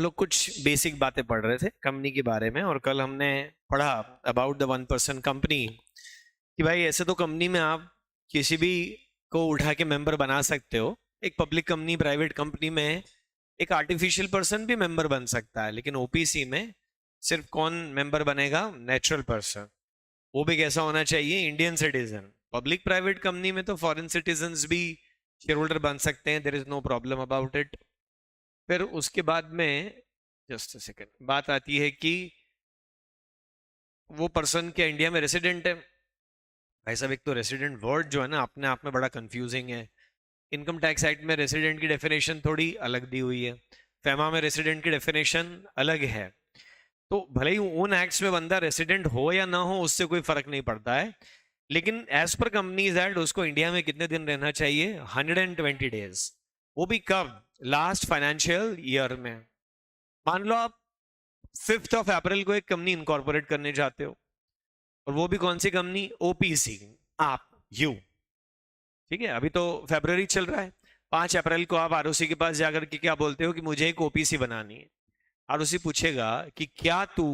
लोग कुछ बेसिक बातें पढ़ रहे थे कंपनी के बारे में, और कल हमने पढ़ा अबाउट द 1% कंपनी कि भाई ऐसे तो कंपनी में आप किसी भी को उठा के मेंबर बना सकते हो। एक पब्लिक कंपनी, प्राइवेट कंपनी में एक आर्टिफिशियल पर्सन भी मेंबर बन सकता है, लेकिन ओपीसी में सिर्फ कौन मेंबर बनेगा? Natural person. वो भी कैसा होना चाहिए? Indian citizen. Public private company में तो फॉरेन सिटीजन्स भी शेयर होल्डर बन सकते हैं, there is no problem about it. फिर उसके बाद में जस्ट सेकेंड बात आती है कि वो पर्सन क्या इंडिया में रेसिडेंट है? भाई साहब, एक तो रेसिडेंट वर्ड जो है ना अपने आप में बड़ा कंफ्यूजिंग है। इनकम टैक्स एक्ट में रेसिडेंट की डेफिनेशन थोड़ी अलग दी हुई है, फेमा में रेसिडेंट की डेफिनेशन अलग है। तो भले ही उन एक्ट्स में बंदा रेसिडेंट हो या ना हो उससे कोई फर्क नहीं पड़ता है, लेकिन एज पर कंपनीज एक्ट उसको इंडिया में कितने दिन रहना चाहिए? 120 डेज। वो भी कब? लास्ट फाइनेंशियल ईयर में। मान लो आप 5 अप्रैल को एक कंपनी इनकॉर्पोरेट करने जाते हो, और वो भी कौन सी कंपनी? ओपीसी। आप, यू, ठीक है, अभी तो फरवरी चल रहा है। 5 अप्रैल को आप आरओसी के पास जाकर के क्या बोलते हो कि मुझे एक ओपीसी बनानी है। आरओसी पूछेगा कि क्या तू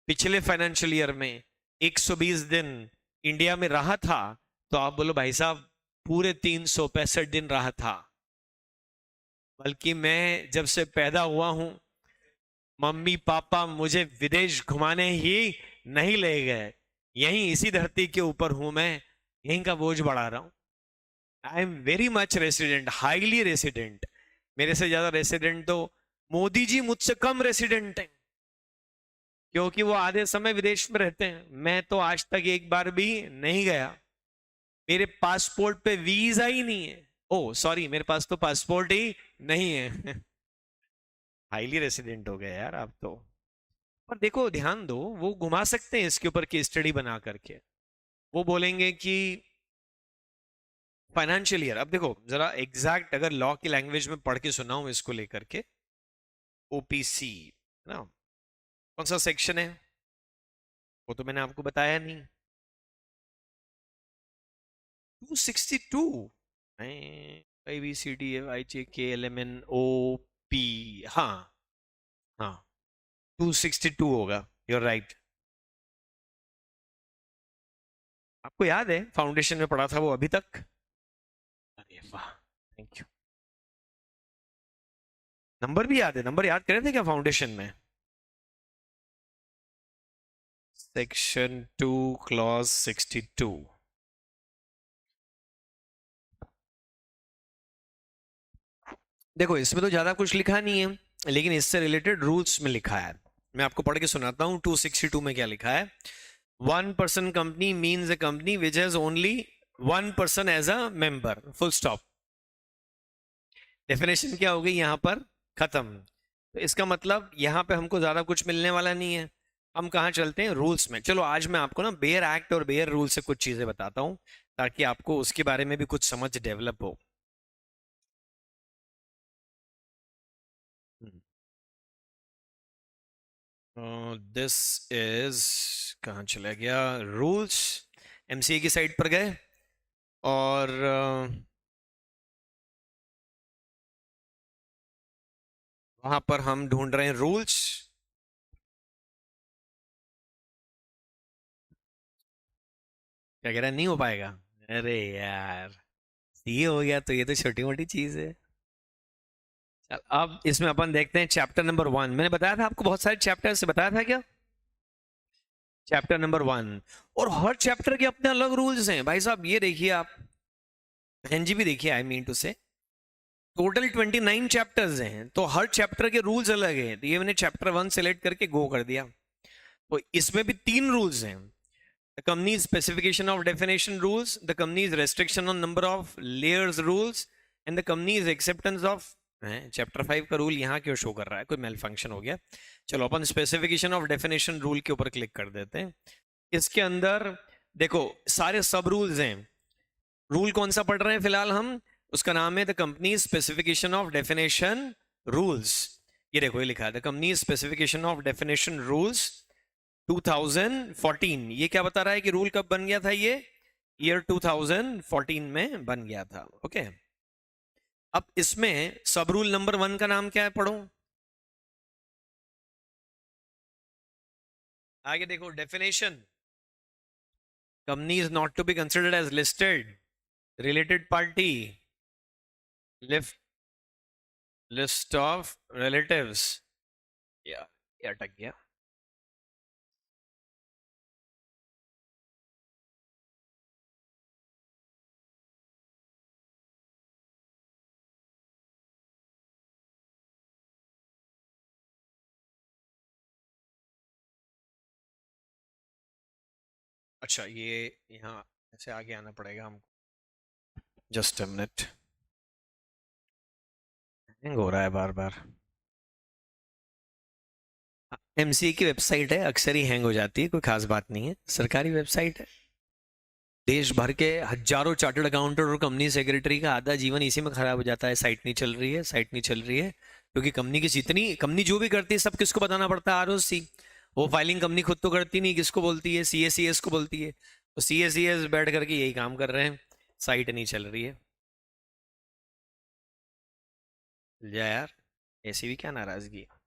पिछले फाइनेंशियल ईयर में 120 दिन इंडिया में रहा था? तो आप बोलो भाई साहब पूरे 365 दिन रहा था, बल्कि मैं जब से पैदा हुआ हूं मम्मी पापा मुझे विदेश घुमाने ही नहीं ले गए, यहीं इसी धरती के ऊपर हूं मैं, यहीं का बोझ बढ़ा रहा हूं। I am very much resident, highly resident. मेरे से ज्यादा रेसिडेंट तो मोदी जी मुझसे कम रेसिडेंट हैं, क्योंकि वो आधे समय विदेश में रहते हैं। मैं तो आज तक एक बार भी नहीं गया, मेरे पासपोर्ट पे वीजा ही नहीं है। ओ सॉरी, मेरे पास तो पासपोर्ट ही नहीं है। हाईली रेसिडेंट हो गए यार आप तो। पर देखो ध्यान दो, वो घुमा सकते हैं इसके ऊपर की स्टडी बना करके। वो बोलेंगे कि फाइनेंशियल ईयर, अब देखो जरा एग्जैक्ट अगर लॉ की लैंग्वेज में पढ़ के सुनाऊं इसको लेकर के, ओपीसी ना कौन सा सेक्शन है वो तो मैंने आपको बताया नहीं। 262, I B C D F I J K L M N O P, हाँ हाँ 262 होगा, यूर राइट। आपको याद है फाउंडेशन में पढ़ा था वो अभी तक? अरे वाह, थैंक यू। नंबर भी याद है? नंबर याद करे थे क्या फाउंडेशन में? Section 2 clause 62। देखो इसमें तो ज्यादा कुछ लिखा नहीं है, लेकिन इससे रिलेटेड रूल्स में लिखा है। मैं आपको पढ़ के सुनाता हूं 262 में क्या लिखा है। 1% company means a company which has only 1 person as a member, full stop. Definition क्या हो गई यहां पर? खत्म। तो इसका मतलब यहां पे हमको ज्यादा कुछ मिलने वाला नहीं है। हम कहाँ चलते हैं? रूल्स में। चलो आज मैं आपको ना बेयर एक्ट और बेयर रूल से कुछ चीजें बताता हूं, ताकि आपको उसके बारे में भी कुछ समझ डेवलप हो। दिस इज, कहाँ चला गया रूल्स? एमसीए की साइट पर गए और वहां पर हम ढूंढ रहे हैं रूल्स। क्या कह रहा है, नहीं हो पाएगा? अरे यार, ये हो गया तो ये तो छोटी मोटी चीज है। चल अब इसमें अपन देखते हैं चैप्टर नंबर 1। मैंने बताया था आपको, बहुत सारे चैप्टर से बताया था क्या? चैप्टर नंबर 1, और हर चैप्टर के अपने अलग रूल्स हैं भाई साहब। ये देखिए आप, बहन जी भी देखिए, आई मीन टू से टोटल 29 चैप्टर्स हैं, तो हर चैप्टर के रूल्स अलग हैं। तो ये मैंने चैप्टर 1 सेलेक्ट करके गो कर दिया। तो इसमें भी 3 रूल्स हैं। The company's specification of definition rules, the company's restriction on number of layers rules, and the company's acceptance of chapter 5 का रूल यहाँ क्यों शो कर रहा है? कोई मेल फंक्शन हो गया। चलो अपन स्पेसिफिकेशन ऑफ डेफिनेशन रूल के ऊपर क्लिक कर देते हैं। इसके अंदर देखो सारे सब रूल्स हैं। रूल कौन सा पढ़ रहे हैं फिलहाल हम? उसका नाम है the company specification of definition rules. ये देखो ये लिखा है the company specification of definition rules 2014। ये क्या बता रहा है कि रूल कब बन गया था? ये ईयर 2014 में बन गया था। ओके, अब इसमें सब रूल नंबर 1 का नाम क्या है? पढ़ो। आगे देखो definition, company is not to be considered as listed related party, list list of relatives. या ये अटक गया। अच्छा ये यहाँ ऐसे आगे आना पड़ेगा हमको, जस्ट अ मिनट, हैंग हो रहा है बार बार। एमसी की वेबसाइट है, अक्सर ही हैंग हो जाती है, कोई खास बात नहीं है, सरकारी वेबसाइट है। देश भर के हजारों चार्टर्ड अकाउंटेंट और कंपनी सेक्रेटरी का आधा जीवन इसी में खराब हो जाता है, साइट नहीं चल रही है, साइट नहीं चल रही है, क्योंकि कंपनी की जितनी कंपनी जो भी करती है सब किसको बताना पड़ता है, आरओसी। वो फाइलिंग कंपनी खुद तो करती नहीं, किसको बोलती है, सीएसीएस को बोलती है। तो सीएसीएस बैठ करके यही काम कर रहे हैं, साइट नहीं चल रही है। जा यार, ऐसी भी क्या नाराजगी है।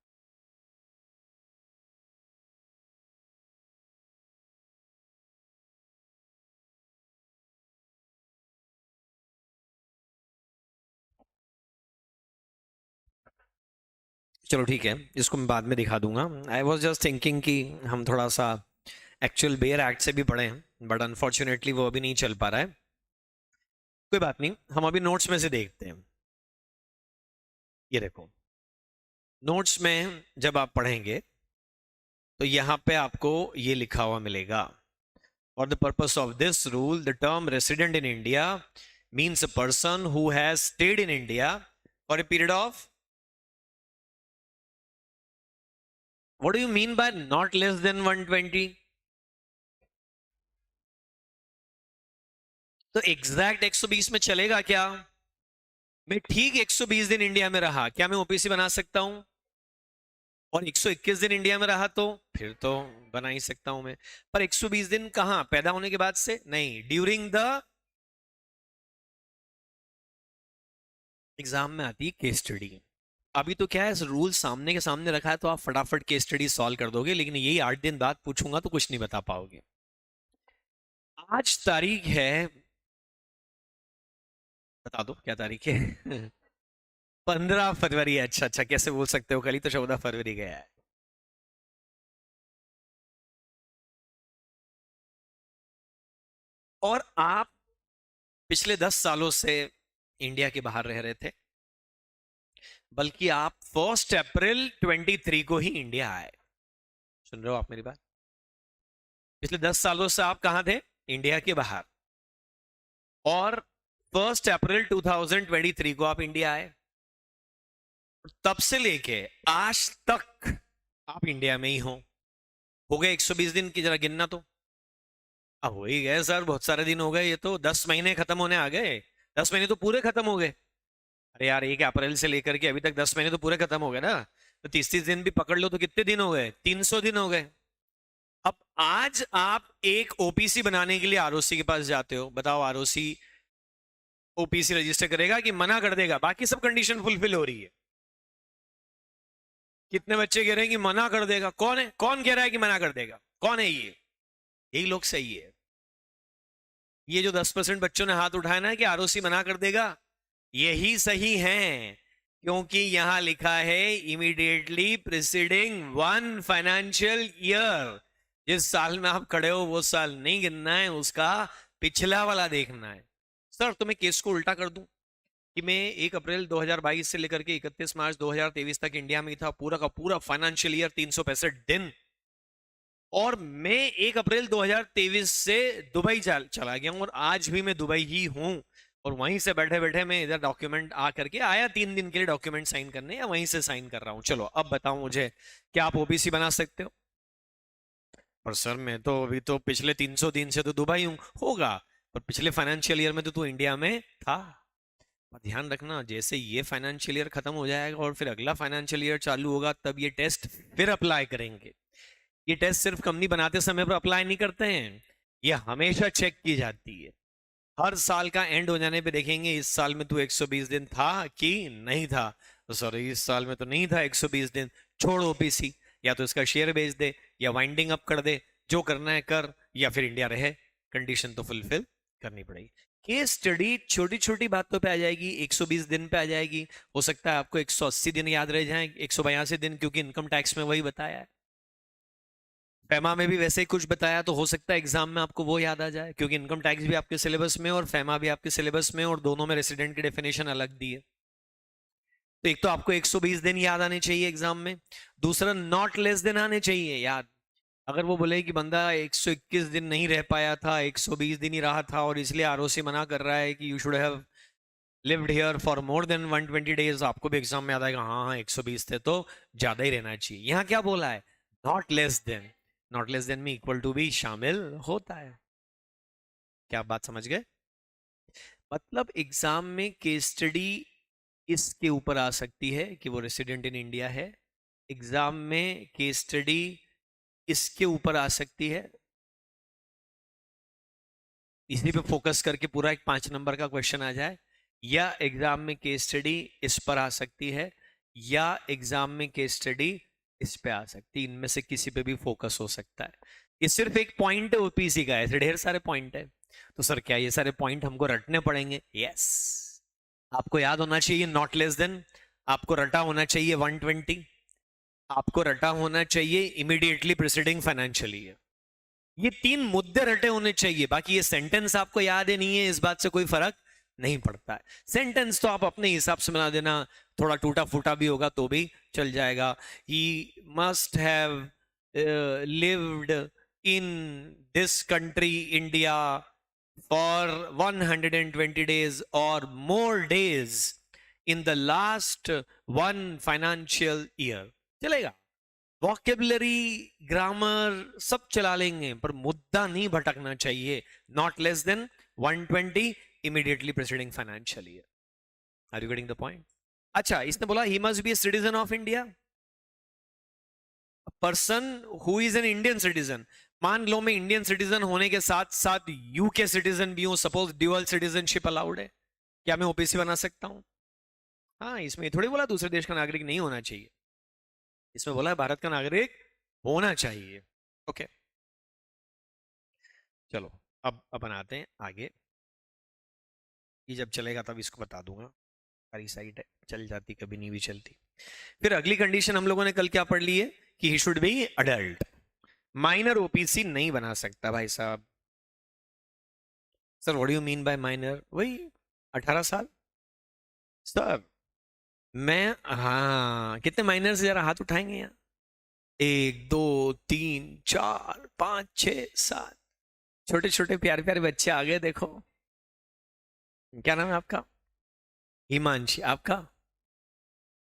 चलो ठीक है, इसको मैं बाद में दिखा दूंगा। आई वॉज जस्ट थिंकिंग कि हम थोड़ा सा एक्चुअल बेयर एक्ट से भी पढ़े हैं, बट अनफॉर्चुनेटली वो अभी नहीं चल पा रहा है। कोई बात नहीं, हम अभी नोट्स में से देखते हैं। ये देखो, नोट्स में जब आप पढ़ेंगे तो यहाँ पे आपको ये लिखा हुआ मिलेगा, for the purpose of this rule the term resident in India means a person who has stayed in India for a period of, what do you mean by not less than 120? तो exact 120 में चलेगा क्या? मैं ठीक 120 दिन India में रहा, क्या मैं ओपीसी बना सकता हूं? और 121 दिन इंडिया में रहा तो फिर तो बना ही सकता हूं मैं। पर 120 दिन कहां, पैदा होने के बाद से नहीं, ड्यूरिंग द एग्जाम में आती है केस स्टडी। अभी तो क्या है, रूल सामने के सामने रखा है तो आप फटाफट केस स्टडी सॉल्व कर दोगे, लेकिन यही 8 दिन बाद पूछूंगा तो कुछ नहीं बता पाओगे। आज तारीख है, बता दो क्या तारीख है? 15 फरवरी। अच्छा अच्छा, कैसे बोल सकते हो, कल ही तो 14 फरवरी गया है। और आप पिछले 10 सालों से इंडिया के बाहर रह रहे थे, बल्कि आप 1 अप्रैल 23 को ही इंडिया आए। सुन रहे हो आप मेरी बात? पिछले 10 सालों से आप कहां थे? इंडिया के बाहर। और 1 अप्रैल 2023 को आप इंडिया आए, तब से लेके आज तक आप इंडिया में ही हो गए 120 दिन की, जरा गिनना तो। अब हो ही गए सर, बहुत सारे दिन हो गए, ये तो 10 महीने खत्म होने आ गए। 10 महीने तो पूरे खत्म हो गए। अरे यार, 1 अप्रैल से लेकर के अभी तक 10 महीने तो पूरे खत्म हो गए ना। तो 30 30 दिन भी पकड़ लो तो कितने दिन हो गए? 300 दिन हो गए। अब आज आप एक ओपीसी बनाने के लिए आरओसी के पास जाते हो, बताओ आरओसी ओपीसी रजिस्टर करेगा कि मना कर देगा? बाकी सब कंडीशन फुलफिल हो रही है। कितने बच्चे कह रहे हैं कि मना कर देगा? कौन है, कौन कह रहा है कि मना कर देगा? कौन है ये? यही लोग सही है। ये जो 10% बच्चों ने हाथ उठाया ना कि आरओसी मना कर देगा, यही सही है। क्योंकि यहां लिखा है इमीडिएटली प्रिसीडिंग 1 फाइनेंशियल ईयर। जिस साल में आप खड़े हो वो साल नहीं गिनना है, उसका पिछला वाला देखना है। सर तो मैं केस को उल्टा कर दूं कि मैं 1 अप्रैल 2022 से लेकर के 31 मार्च 2023 तक इंडिया में ही था, पूरा का पूरा फाइनेंशियल ईयर 365 दिन। और मैं 1 अप्रैल 2023 से दुबई चला गया हूं, और आज भी मैं दुबई ही हूं। और वहीं से बैठे बैठे मैं इधर डॉक्यूमेंट आ करके आया 3 दिन के लिए डॉक्यूमेंट साइन करने, या वहीं से साइन कर रहा हूं। चलो अब बताओ मुझे, क्या आप ओबीसी बना सकते हो? पर सर मैं तो अभी तो पिछले 300 दिन से तो दुबई हूं। होगा, पर पिछले फाइनेंशियल ईयर में तो तू इंडिया में था। और ध्यान रखना, जैसे ये फाइनेंशियल ईयर खत्म हो जाएगा और फिर अगला फाइनेंशियल ईयर चालू होगा, तब ये टेस्ट फिर अप्लाई करेंगे। ये टेस्ट सिर्फ कंपनी बनाते समय पर अप्लाई नहीं करते हैं, ये हमेशा चेक की जाती है। हर साल का एंड हो जाने पे देखेंगे इस साल में तू 120 दिन था कि नहीं था। तो सॉरी, इस साल में तो नहीं था 120 दिन, छोड़ ओपीसी। या तो इसका शेयर बेच दे या वाइंडिंग अप कर दे, जो करना है कर, या फिर इंडिया रहे, कंडीशन तो फुलफिल करनी पड़ेगी। केस स्टडी छोटी छोटी बातों पे आ जाएगी, 120 दिन पे आ जाएगी, हो सकता है आपको 180 दिन याद रह जाए, 182 दिन, क्योंकि इनकम टैक्स में वही बताया है। फैमा में भी वैसे ही कुछ बताया, तो हो सकता है एग्जाम में आपको वो याद आ जाए, क्योंकि इनकम टैक्स भी आपके सिलेबस में और फैमा भी आपके सिलेबस में, और दोनों में रेसिडेंट की डेफिनेशन अलग दी है। तो एक तो आपको 120 दिन याद आने चाहिए एग्जाम में, दूसरा नॉट लेस देन आने चाहिए याद। अगर वो बोले कि बंदा 121 दिन नहीं रह पाया था, 120 दिन ही रहा था, और इसलिए आरओसी मना कर रहा है कि you should have lived here for more than 120 days, आपको भी एग्जाम में याद आएगा हाँ हाँ 120 थे तो ज्यादा ही रहना चाहिए। यहाँ क्या बोला है? Not less then. Not less then में इक्वल टू भी शामिल होता है। क्या आप बात समझ गए? मतलब एग्जाम में केस स्टडी इसके ऊपर आ सकती है कि वो रेसिडेंट इन इंडिया है, एग्जाम में केस स्टडी इसके ऊपर आ सकती है, इसी पे फोकस करके पूरा एक 5 नंबर का क्वेश्चन आ जाए, या एग्जाम में केस स्टडी इस पर आ सकती है, या एग्जाम में केस स्टडी इस पे आ सकती है, इनमें से किसी पे भी फोकस हो सकता है। ये सिर्फ एक पॉइंट है ओपीसी का, ऐसे ढेर सारे पॉइंट है। तो सर क्या ये सारे पॉइंट हमको रटने पड़ेंगे? यस। आपको याद होना चाहिए नॉट लेस देन, आपको रटा होना चाहिए 120, आपको रटा होना चाहिए इमीडिएटली प्रिसीडिंग फाइनेंशियल ईयर। ये 3 मुद्दे रटे होने चाहिए, बाकी ये सेंटेंस आपको याद है नहीं है, इस बात से कोई फर्क नहीं पड़ता है। सेंटेंस तो आप अपने हिसाब से बना देना, थोड़ा टूटा फूटा भी होगा तो भी चल जाएगा। He must have lived in this country India for 120 days और more days in the last 1 financial year, चलेगा। वॉकेबलरी, ग्रामर सब चला लेंगे, पर मुद्दा नहीं भटकना चाहिए। Not less than 120 immediately preceding financial year. Are you getting the point? अच्छा, इसने बोला he must be a citizen of India, person who is an Indian citizen. मान लो मैं इंडियन सिटीजन होने के साथ साथ यूके सिटीजन भी हूं, सपोज ड्यूअल सिटीजनशिप अलाउड है, क्या मैं ओपीसी बना सकता हूं? हाँ, इसमें थोड़ी बोला दूसरे देश का नागरिक नहीं होना चाहिए, इसमें बोला है भारत का नागरिक होना चाहिए। ओके, चलो अब अपन आते हैं आगे। ये जब चलेगा तब इसको बता दूंगा, सारी साइड है चल जाती, कभी नहीं भी चलती। फिर अगली कंडीशन हम लोगों ने कल क्या पढ़ ली है कि he should be adult. Minor OPC नहीं बना सकता भाई साहब। Sir what do you mean by minor? वही 18 साल सर। मैं हाँ, कितने माइनर से जरा हाथ उठाएंगे यहाँ? 1 2 3 4 5 6 7 छोटे छोटे प्यारे प्यारे बच्चे आ गए, देखो। क्या नाम है आपका? हिमांशी। आपका?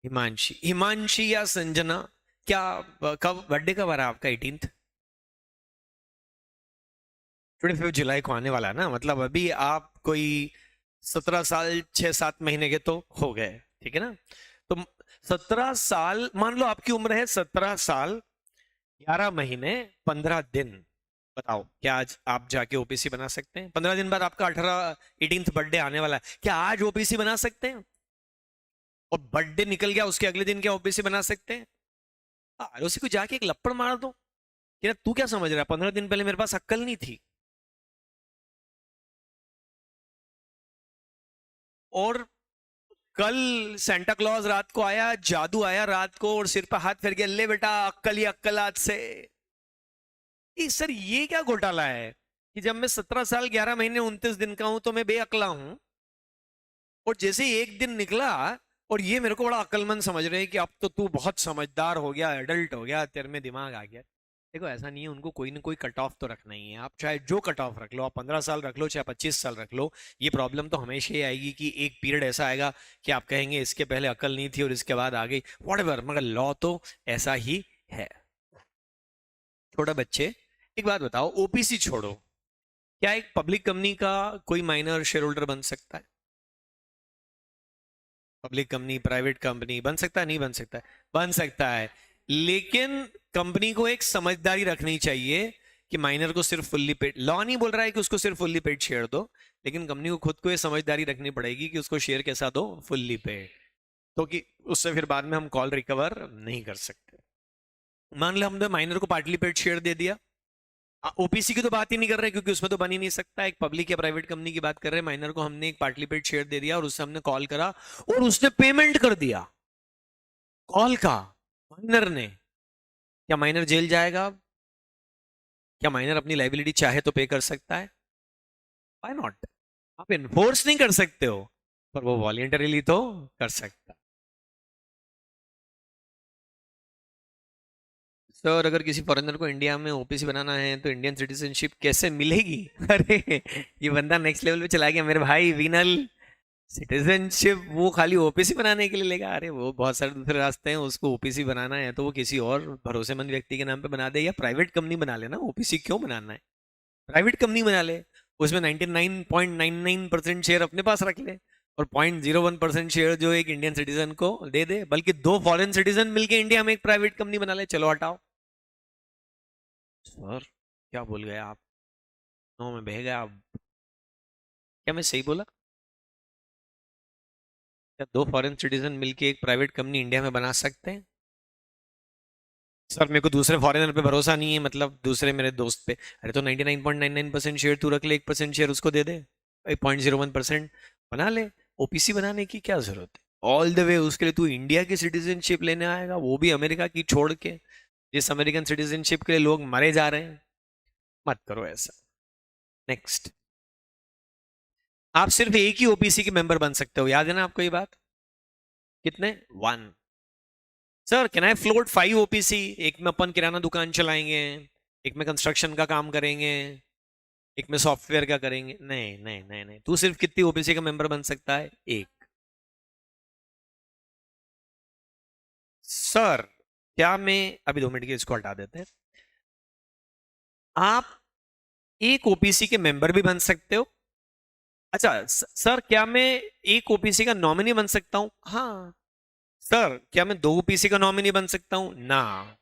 हिमांशी। हिमांशी या संजना, क्या कब बर्थडे कब आ रहा है आपका? 18th 25 जुलाई को आने वाला है ना, मतलब अभी आप कोई 17 साल 6-7 महीने के तो हो गए, ठीक है ना? तो 17 साल मान लो आपकी उम्र है, 17 साल 11 महीने 15 दिन। बताओ क्या आज आप जाके ओपीसी बना सकते हैं? 15 दिन बाद आपका 18th बर्थडे आने वाला है, क्या आज ओपीसी बना सकते हैं? और बर्थडे निकल गया उसके अगले दिन क्या ओपीसी बना सकते हैं? आरओसी को जाके एक लपड़ मार दो कि ना तू क्या समझ रहा है, 15 दिन पहले मेरे पास अक्ल नहीं थी। और कल सेंटा क्लॉज रात को आया, जादू आया रात को और सिर पर हाथ फेर के, ले बेटा अक्कल ही अक्कल आज से। सर ये क्या घोटाला है कि जब मैं 17 साल 11 महीने 29 दिन का हूं तो मैं बेअक्ला हूं, और जैसे ही एक दिन निकला और ये मेरे को बड़ा अक्लमंद समझ रहे हैं कि अब तो तू बहुत समझदार हो गया, एडल्ट हो गया, तेरे में दिमाग आ गया। देखो ऐसा नहीं है, उनको कोई ना कोई कट ऑफ तो रखना ही है। आप चाहे जो कट ऑफ रख लो, आप 15 साल रख लो चाहे 25 साल रख लो, ये प्रॉब्लम तो हमेशा ही आएगी कि एक पीरियड ऐसा आएगा कि आप कहेंगे इसके पहले अकल नहीं थी और इसके बाद आ गई, व्हाटएवर, मगर लॉ तो ऐसा ही है। छोटे बच्चे, एक बात बताओ, ओपीसी छोड़ो, क्या एक पब्लिक कंपनी का कोई माइनर शेयर होल्डर बन सकता है? पब्लिक कंपनी, प्राइवेट कंपनी बन सकता है? नहीं बन सकता है? बन सकता है, लेकिन कंपनी को एक समझदारी रखनी चाहिए कि माइनर को सिर्फ फुल्ली पेड, लॉ नहीं बोल रहा है कि उसको सिर्फ फुल्ली पेड शेयर दो, लेकिन कंपनी को खुद को ये समझदारी रखनी पड़ेगी कि उसको शेयर कैसा दो, फुल्ली पेड, तो कि उससे फिर बाद में हम कॉल रिकवर नहीं कर सकते। मान लो हमने माइनर को पार्टली पेड शेयर दे दिया, ओपीसी की तो बात ही नहीं कर रहे क्योंकि उसमें तो बन ही नहीं सकता, एक पब्लिक या प्राइवेट कंपनी की बात कर रहे हैं। माइनर को हमने एक पार्टली पेड शेयर दे दिया और उससे हमने कॉल करा और उसने पेमेंट कर दिया कॉल का, माइनर ने। क्या माइनर जेल जाएगा? क्या माइनर अपनी लाइबिलिटी चाहे तो पे कर सकता है? Why not? आप इन्फोर्स नहीं कर सकते हो, पर वो वॉलेंटरीली तो कर सकता। सर अगर किसी फॉरेनर को इंडिया में ओपीसी बनाना है तो इंडियन सिटीजनशिप कैसे मिलेगी? अरे ये बंदा नेक्स्ट लेवल पे चला गया मेरे भाई विनल। सिटीजनशिप वो खाली ओपीसी बनाने के लिए लेगा? अरे वो बहुत सारे दूसरे रास्ते हैं, उसको ओपीसी बनाना है तो वो किसी और भरोसेमंद व्यक्ति के नाम पे बना दे या प्राइवेट कंपनी बना ले ना। ओपीसी क्यों बनाना है? प्राइवेट कंपनी बना ले, उसमें 99.99% शेयर अपने पास रख ले और 0.01% शेयर जो एक इंडियन सिटीजन को दे दे, बल्कि दो फॉरेन सिटीजन मिलके इंडिया में एक प्राइवेट कंपनी बना ले। चलो हटाओ। सर क्या बोल गए आप? नो में बह गया आप। क्या मैं सही बोला? क्या दो फॉरेन सिटीजन मिलके एक प्राइवेट कंपनी इंडिया में बना सकते हैं? सर मेरे को दूसरे फॉरेनर पे भरोसा नहीं है, मतलब दूसरे मेरे दोस्त पे। अरे तो 99.99% शेयर तू रख ले, 1% शेयर उसको दे दे, 0.01% बना ले। ओपीसी बनाने की क्या जरूरत है ऑल द वे? उसके लिए तू इंडिया की सिटीजनशिप लेने आएगा, वो भी अमेरिका की छोड़ के, जिस अमेरिकन सिटीजनशिप के लिए लोग मरे जा रहे हैं। मत करो ऐसा। नेक्स्ट। आप सिर्फ एक ही ओपीसी के मेंबर बन सकते हो, याद है ना आपको ये बात? कितने? One. Sir can I float 5 OPC? एक में अपन किराना दुकान चलाएंगे, एक में कंस्ट्रक्शन का काम करेंगे, एक में सॉफ्टवेयर का करेंगे। नहीं नहीं नहीं नहीं, तू सिर्फ कितनी ओपीसी का मेंबर बन सकता है? एक। सर क्या मैं अभी 2 मिनट के इसको हटा देते हैं। आप एक ओपीसी के मेंबर भी बन सकते हो। अच्छा सर क्या मैं एक ओपीसी का नॉमिनी बन सकता हूं? हाँ। सर क्या मैं 2 ओपीसी का नॉमिनी बन सकता हूं? ना।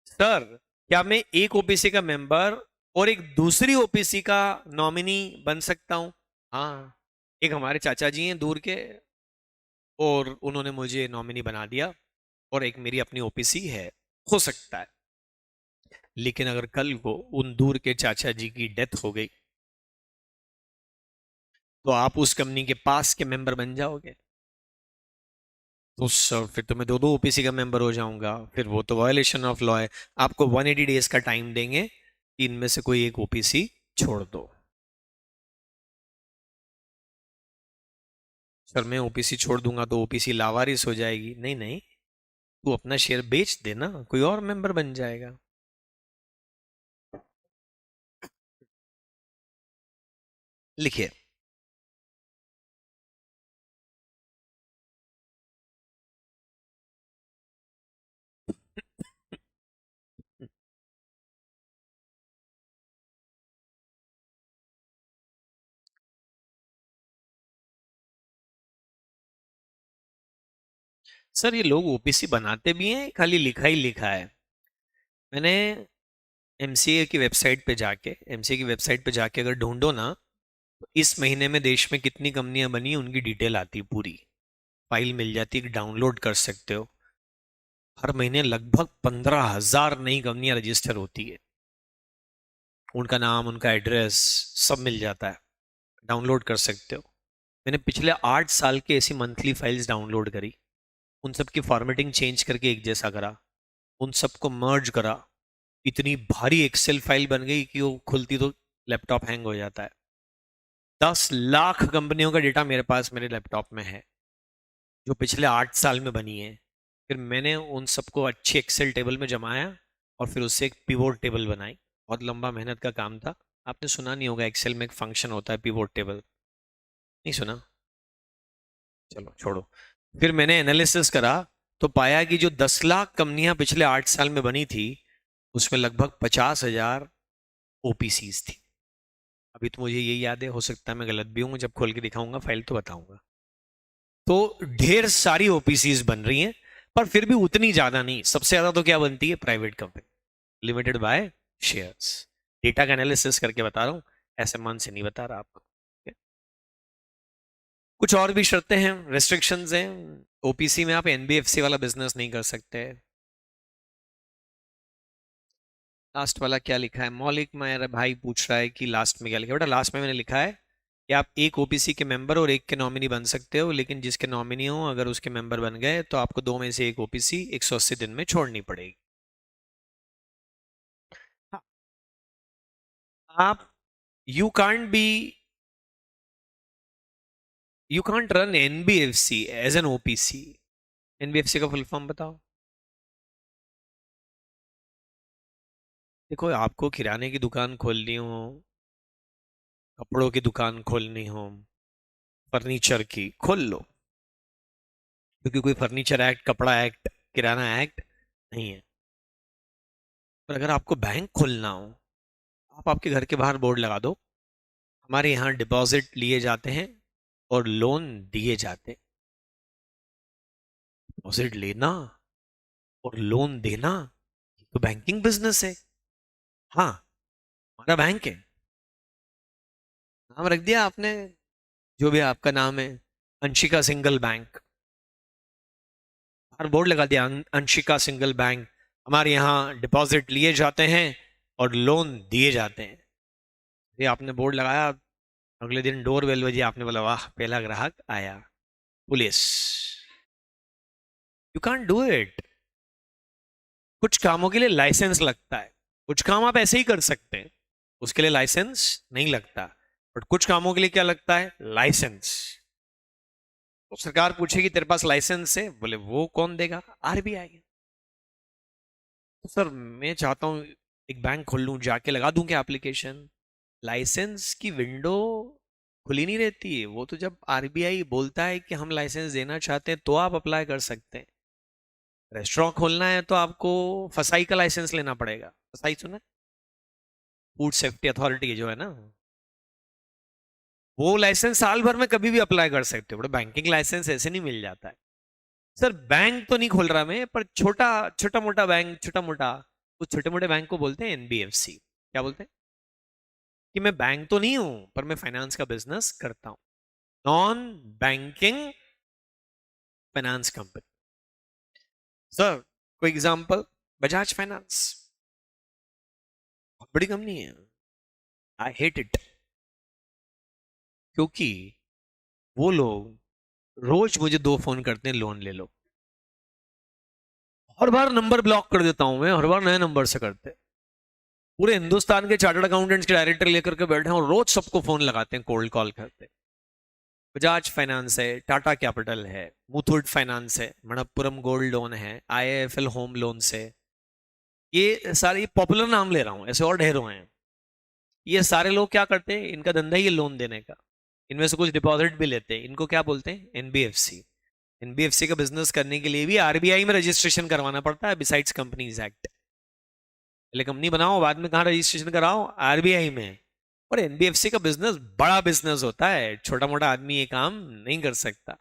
सर क्या मैं एक ओपीसी का मेंबर और एक दूसरी ओपीसी का नॉमिनी बन सकता हूं? हाँ। एक हमारे चाचा जी हैं दूर के, और उन्होंने मुझे नॉमिनी बना दिया, और एक मेरी अपनी ओपीसी है। हो सकता है, लेकिन अगर कल को उन दूर के चाचा जी की डेथ हो गई तो आप उस कंपनी के पास के मेंबर बन जाओगे। तो सर फिर तो मैं दो दो ओपीसी का मेंबर हो जाऊंगा, फिर वो तो वायलेशन ऑफ लॉ है। आपको 180 डेज का टाइम देंगे कि इनमें से कोई एक ओपीसी छोड़ दो। सर मैं ओपीसी छोड़ दूंगा तो ओपीसी लावारिस हो जाएगी। नहीं नहीं, तू अपना शेयर बेच देना, कोई और मेंबर बन जाएगा। लिखिए। सर ये लोग ओपीसी बनाते भी हैं, खाली लिखा ही लिखा है। मैंने एमसीए की वेबसाइट पे जाके, एमसीए की वेबसाइट पे जाके अगर ढूंढो ना, तो इस महीने में देश में कितनी कंपनियां बनी हैं, उनकी डिटेल आती है पूरी, फाइल मिल जाती है, डाउनलोड कर सकते हो। हर महीने लगभग 15,000 नई कंपनियां रजिस्टर होती है, उनका नाम, उनका एड्रेस सब मिल जाता है, डाउनलोड कर सकते हो। मैंने पिछले 8 साल के ऐसी मंथली फाइल्स डाउनलोड करी, उन सब की फॉर्मेटिंग चेंज करके एक जैसा करा, उन सबको मर्ज करा, इतनी भारी एक्सेल फाइल बन गई कि वो खुलती तो लैपटॉप हैंग हो जाता है। 10 लाख कंपनियों का डेटा मेरे पास मेरे लैपटॉप में है, जो पिछले 8 साल में बनी है। फिर मैंने उन सबको अच्छी एक्सेल टेबल में जमाया और फिर उससे एक पिवोट टेबल बनाई। बहुत लंबा मेहनत का काम था। आपने सुना नहीं होगा, एक्सेल में एक फंक्शन होता है पिवोट टेबल, नहीं सुना? चलो छोड़ो। फिर मैंने एनालिसिस करा तो पाया कि जो 10 लाख कंपनियां पिछले 8 साल में बनी थी, उसमें लगभग 50,000 ओपीसीज थी। अभी तो मुझे यही याद है, हो सकता है मैं गलत भी हूँ, जब खोल के दिखाऊंगा फाइल तो बताऊंगा। तो ढेर सारी ओपीसीज बन रही हैं, पर फिर भी उतनी ज्यादा नहीं। सबसे ज्यादा तो क्या बनती है? Private company, limited by shares. Data का एनालिसिस करके बता रहा हूँ, ऐसे मन से नहीं बता रहा आपको। कुछ और भी शर्तें हैं, रेस्ट्रिक्शंस हैं। ओपीसी में आप एनबीएफसी वाला बिजनेस नहीं कर सकते, लास्ट वाला क्या लिखा है? मौलिक मेरा भाई पूछ रहा है कि लास्ट में क्या लिखा है। बेटा लास्ट में मैंने लिखा है कि आप एक ओपीसी के मेंबर और एक के नॉमिनी बन सकते हो, लेकिन जिसके नॉमिनी हो अगर उसके मेंबर बन गए तो आपको दो में से एक ओपीसी 180 दिन में छोड़नी पड़ेगी। हाँ, आप you can't be you can't run NBFC as an OPC. NBFC का फुल फॉर्म बताओ। देखो, आपको किराने की दुकान खोलनी हो, कपड़ों की दुकान खोलनी हो, फर्नीचर की खोल लो, क्योंकि कोई फर्नीचर एक्ट, कपड़ा एक्ट, किराना एक्ट नहीं है। पर अगर आपको बैंक खोलना हो, आप आपके घर के बाहर बोर्ड लगा दो, हमारे यहाँ डिपॉजिट लिए जाते हैं और लोन दिए जाते हैं। डिपॉजिट लेना और लोन देना, ये तो बैंकिंग बिजनेस है। हाँ, हमारा बैंक है। नाम रख दिया आपने, जो भी आपका नाम है, अंशिका सिंगल बैंक। बाहर बोर्ड लगा दिया, अंशिका सिंगल बैंक, हमारे यहाँ डिपॉजिट लिए जाते हैं और लोन दिए जाते हैं। ये आपने बोर्ड लगाया, अगले दिन डोर बेल बजी, आपने बोला वाह पहला ग्राहक आया, police. You can't do it. कुछ कामों के लिए लाइसेंस लगता है, कुछ काम आप ऐसे ही कर सकते हैं, उसके लिए लाइसेंस नहीं लगता। बट कुछ कामों के लिए क्या लगता है? लाइसेंस। तो सरकार पूछेगी तेरे पास लाइसेंस है? बोले वो कौन देगा? आरबीआई। तो सर मैं चाहता हूँ एक बैंक खोल लूँ, जाके लगा दूं क्या एप्लीकेशन? लाइसेंस की विंडो खुली नहीं रहती है, वो तो जब आरबीआई बोलता है कि हम लाइसेंस देना चाहते हैं तो आप अप्लाई कर सकते हैं। रेस्टोरेंट खोलना है तो आपको फसाई का लाइसेंस लेना पड़ेगा। फसाई सुना? फूड सेफ्टी अथॉरिटी जो है ना, वो लाइसेंस साल भर में कभी भी अप्लाई कर सकते हो। बड़ा बैंकिंग लाइसेंस ऐसे नहीं मिल जाता है। सर बैंक तो नहीं खोल रहा मैं, पर छोटा छोटा मोटा बैंक, छोटा मोटा, उस छोटे मोटे बैंक को बोलते हैं एनबीएफसी। क्या बोलते हैं? कि मैं बैंक तो नहीं हूं पर मैं फाइनेंस का बिजनेस करता हूं। Non banking finance company. Sir कोई एग्जांपल? बजाज फाइनेंस बहुत बड़ी कंपनी है। आई हेट इट, क्योंकि वो लोग रोज मुझे दो फोन करते हैं, लोन ले लो। हर बार नंबर ब्लॉक कर देता हूं मैं, हर बार नए नंबर से करते हैं। पूरे हिंदुस्तान के चार्टर्ड अकाउंटेंट्स के डायरेक्टर लेकर के बैठे हैं और रोज सबको फोन लगाते हैं, कोल्ड कॉल करते हैं। बजाज फाइनेंस है, टाटा कैपिटल है, मुथूट फाइनेंस है, मणप्पुरम गोल्ड लोन है, आईआईएफएल होम लोन है। ये सारे पॉपुलर नाम ले रहा हूं, ऐसे और ढेरों हैं। ये सारे लोग क्या करते हैं? इनका धंधा ही है लोन देने का। इनमें से कुछ डिपॉजिट भी लेते हैं। इनको क्या बोलते हैं? एनबीएफसी। एनबीएफसी का बिजनेस करने के लिए भी आरबीआई में रजिस्ट्रेशन करवाना पड़ता है, बिसाइड्स कंपनीज एक्ट। पहले कंपनी बनाओ, बाद में कहाँ रजिस्ट्रेशन कराओ? आरबीआई में। और एनबीएफसी का बिजनेस बड़ा बिजनेस होता है, छोटा मोटा आदमी ये काम नहीं कर सकता,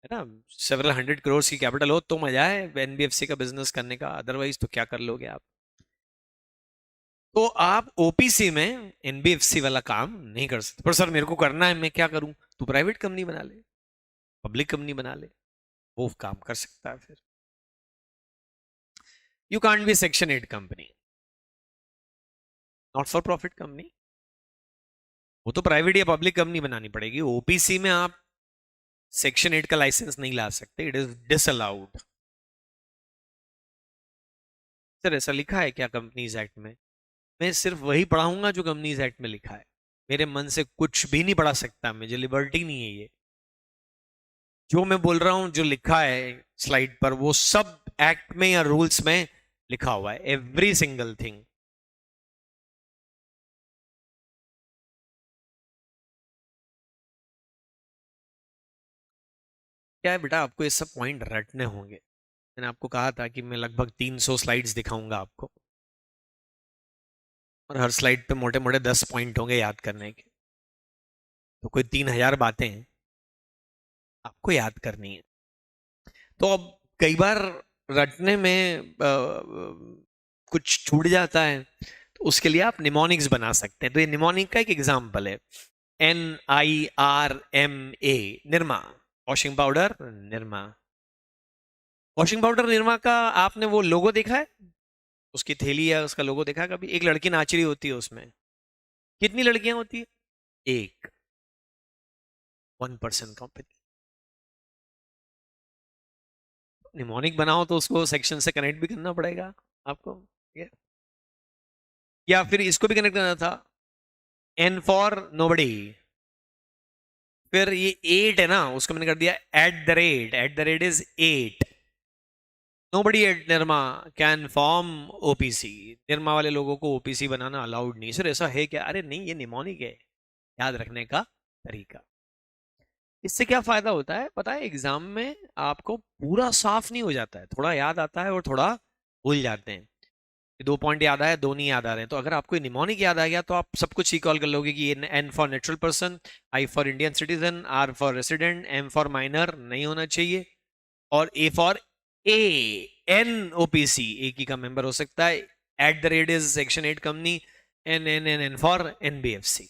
है ना। सेवरल 100 करोड़ की कैपिटल हो तो मजा है एनबीएफसी का बिजनेस करने का, अदरवाइज तो क्या कर लोगे आप। तो आप ओपीसी में एनबीएफसी वाला काम नहीं कर सकते। पर सर मेरे को करना है, मैं क्या करूं? तू प्राइवेट कंपनी बना ले, पब्लिक कंपनी बना ले, वो काम कर सकता है फिर। You can't B section 8 company, not for profit company. वो तो प्राइवेट या पब्लिक कंपनी बनानी पड़ेगी। ओपीसी में आप सेक्शन 8 का लाइसेंस नहीं ला सकते, इट इज डिसअलाउड। सर ऐसा लिखा है क्या कंपनीज एक्ट में? मैं सिर्फ वही पढ़ाऊंगा जो कंपनीज एक्ट में लिखा है। मेरे मन से कुछ भी नहीं पढ़ा सकता, मुझे लिबर्टी नहीं है ये। जो मैं बोल रहा हूं, जो लिखा है स्लाइड पर, वो सब एक्ट में या रूल्स में लिखा हुआ है, एवरी सिंगल थिंग। क्या है बेटा, आपको ये सब पॉइंट रटने होंगे। मैंने आपको कहा था कि मैं लगभग 300 स्लाइड्स दिखाऊंगा आपको, और हर स्लाइड पे मोटे मोटे 10 पॉइंट होंगे याद करने के। तो कोई 3000 बातें आपको याद करनी है। तो अब कई बार रटने में कुछ छूट जाता है, तो उसके लिए आप निमोनिक्स बना सकते हैं। तो ये निमोनिक का एक एग्जाम्पल है, NIRMA, Nirma. Washing powder Nirma. Washing powder Nirma का आपने वो लोगो देखा है? उसकी थैली या उसका लोगो देखा कभी? एक लड़की नाच रही होती है उसमें, कितनी लड़कियां होती है? एक। 1% कॉम्पिटिशन। निमोनिक बनाओ तो उसको सेक्शन से कनेक्ट भी करना पड़ेगा आपको, ठीक है? या फिर इसको भी कनेक्ट करना था, एन फॉर नोबडी। फिर ये 8 है ना, उसको मैंने कर दिया at the rate, at the rate is 8। Nobody at Nirma can form OPC. Nirma वाले लोगों को ओपीसी बनाना अलाउड नहीं। सर ऐसा है क्या? अरे नहीं, ये निमोनिक है, याद रखने का तरीका। इससे क्या फायदा होता है पता है? एग्जाम में आपको पूरा साफ नहीं हो जाता है, थोड़ा याद आता है और थोड़ा भूल जाते हैं। 2 पॉइंट याद आया, 2 नहीं याद आ रहे हैं। तो अगर आपको निमोनिक याद आ गया तो आप सब कुछ रिकॉल कर लोगे कि N for natural person, I for Indian citizen, R for resident, M for minor नहीं होना चाहिए, और A for a an OPC, एक ही का मेंबर हो सकता है। At the rate is section 8 company, N N N N for NBFC.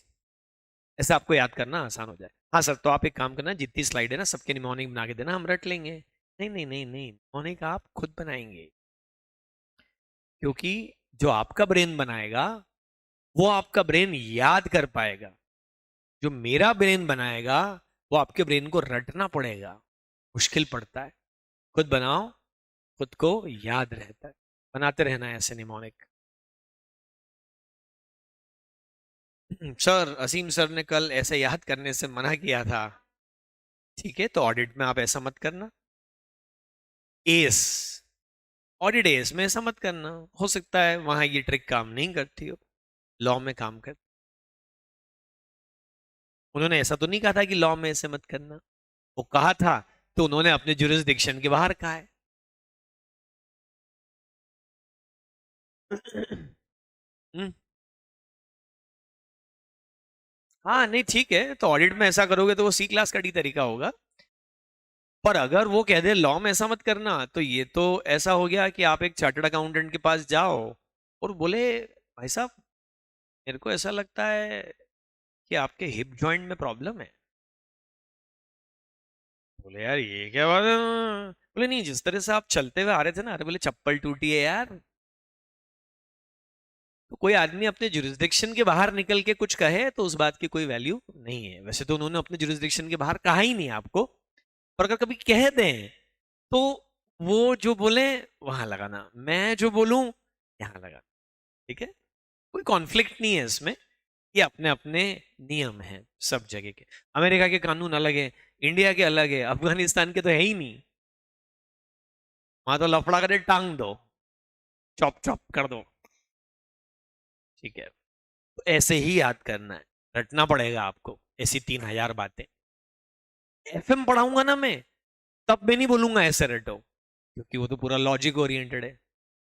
ऐसा आपको याद करना आसान हो जाए। हाँ सर, तो आप एक काम करना, जितनी स्लाइड है ना सबके निमोनिक बना के देना, हम रट लेंगे। नहीं नहीं नहीं नहीं, निमोनिक आप खुद बनाएंगे, क्योंकि जो आपका ब्रेन बनाएगा वो आपका ब्रेन याद कर पाएगा। जो मेरा ब्रेन बनाएगा वो आपके ब्रेन को रटना पड़ेगा, मुश्किल पड़ता है। खुद बनाओ, खुद को याद रहता है। बनाते रहना है ऐसे निमोनिक। सर असीम सर ने कल ऐसे याद करने से मना किया था। ठीक है, तो ऑडिट में आप ऐसा मत करना। एस, ऑडिट एस में ऐसा मत करना। हो सकता है वहां ये ट्रिक काम नहीं करती हो, लॉ में काम कर। उन्होंने ऐसा तो नहीं कहा था कि लॉ में ऐसे मत करना, वो कहा था तो उन्होंने अपने जुरिस्डिक्शन के बाहर कहा है। हम्म, हाँ नहीं ठीक है, तो ऑडिट में ऐसा करोगे तो वो सी क्लास का डी तरीका होगा। पर अगर वो कह दे लॉ में ऐसा मत करना, तो ये तो ऐसा हो गया कि आप एक चार्टर्ड अकाउंटेंट के पास जाओ और बोले भाई साहब मेरे को ऐसा लगता है कि आपके हिप जॉइंट में प्रॉब्लम है। बोले यार ये क्या बात है? बोले नहीं, जिस तरह से आप चलते हुए आ रहे थे ना, अरे बोले चप्पल टूटी है यार। तो कोई आदमी अपने जुरिस्डिक्शन के बाहर निकल के कुछ कहे तो उस बात की कोई वैल्यू नहीं है। वैसे तो उन्होंने अपने जुरिस्डिक्शन के बाहर कहा ही नहीं आपको, पर अगर कभी कह दें तो वो जो बोले वहां लगाना, मैं जो बोलूं यहां लगाना। ठीक है, कोई कॉन्फ्लिक्ट नहीं है इसमें। ये अपने अपने नियम हैं सब जगह के। अमेरिका के कानून अलग है, इंडिया के अलग है, अफगानिस्तान के तो है ही नहीं। वहां तो लफड़ा करे टांग दो, चॉप चॉप कर दो। ठीक है, तो ऐसे ही याद करना है, रटना पड़ेगा आपको ऐसी 3000 बातें। एफएम पढ़ाऊंगा ना मैं, तब मैं नहीं बोलूंगा ऐसे रटो, क्योंकि वो तो पूरा लॉजिक ओरिएंटेड है।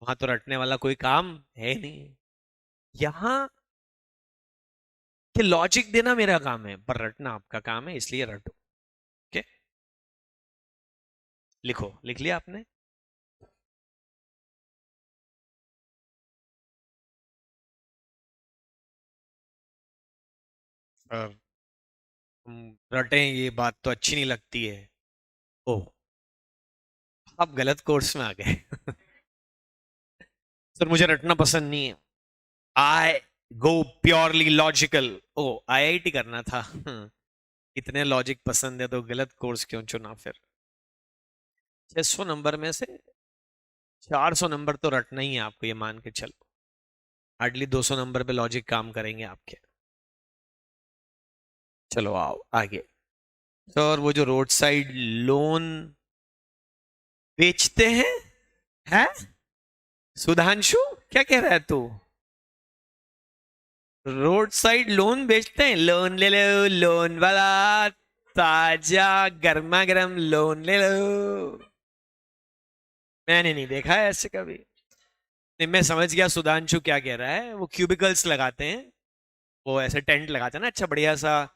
वहां तो रटने वाला कोई काम है नहीं। यहाँ कि लॉजिक देना मेरा काम है, पर रटना आपका काम है, इसलिए रटो। ओके, लिखो, लिख लिया आपने? और हम रटें ये बात तो अच्छी नहीं लगती है। ओह, आप गलत कोर्स में आ गए। सर मुझे रटना पसंद नहीं है, आई गो प्योरली लॉजिकल। ओ, आईआईटी करना था। इतने लॉजिक पसंद है तो गलत कोर्स क्यों चुना फिर? 600 नंबर में से 400 नंबर तो रटना ही है आपको, ये मान के चलो। हार्डली 200 नंबर पे लॉजिक काम करेंगे आपके। चलो आओ आगे। तो और वो जो रोड साइड लोन बेचते हैं सुधांशु, क्या कह रहा है तू? रोड साइड लोन बेचते हैं? लोन ले लो, लोन वाला ताजा गर्मा गर्म लोन ले लो। मैंने नहीं देखा है ऐसे कभी। नहीं, मैं समझ गया सुधांशु क्या कह रहा है। वो क्यूबिकल्स लगाते हैं, वो ऐसे टेंट लगाते हैं ना, अच्छा बढ़िया सा।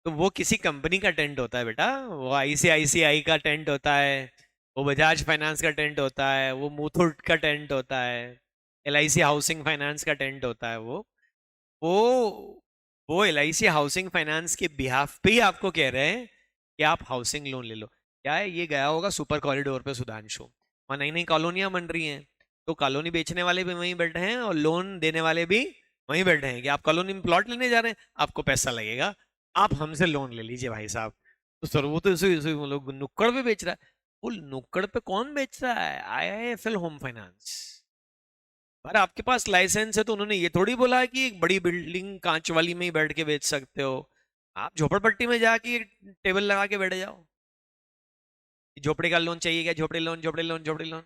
तो वो किसी कंपनी का टेंट होता है बेटा, वो आईसीआईसीआई का टेंट होता है, वो बजाज फाइनेंस का टेंट होता है, वो मुथूट का टेंट होता है, एलआईसी हाउसिंग फाइनेंस का टेंट होता है। वो वो एलआईसी हाउसिंग फाइनेंस के बिहाफ पे ही आपको कह रहे हैं कि आप हाउसिंग लोन ले लो। क्या है, ये गया होगा सुपर कॉरिडोर पे सुधांशु, वहाँ नई नई कॉलोनियां बन रही हैं, तो कॉलोनी बेचने वाले भी वहीं बैठे हैं और लोन देने वाले भी वहीं बैठे हैं कि आप कॉलोनी में प्लॉट लेने जा रहे हैं, आपको पैसा लगेगा, आप हमसे लोन ले लीजिए भाई साहब। तो सर वो तो इसे वो लोग नुक्कड़ पे बेच रहा है। वो नुक्कड़ पे कौन बेच रहा है? IIFL home finance. पर आपके पास लाइसेंस है तो उन्होंने ये थोड़ी बोला है कि एक बड़ी बिल्डिंग कांच वाली में ही बैठ के बेच सकते हो। आप झोपड़पट्टी में जाके टेबल लगा के बैठ जाओ, झोपड़ी का लोन चाहिए क्या, झोपड़ी लोन, झोपड़ी लोन, झोपड़ी लोन,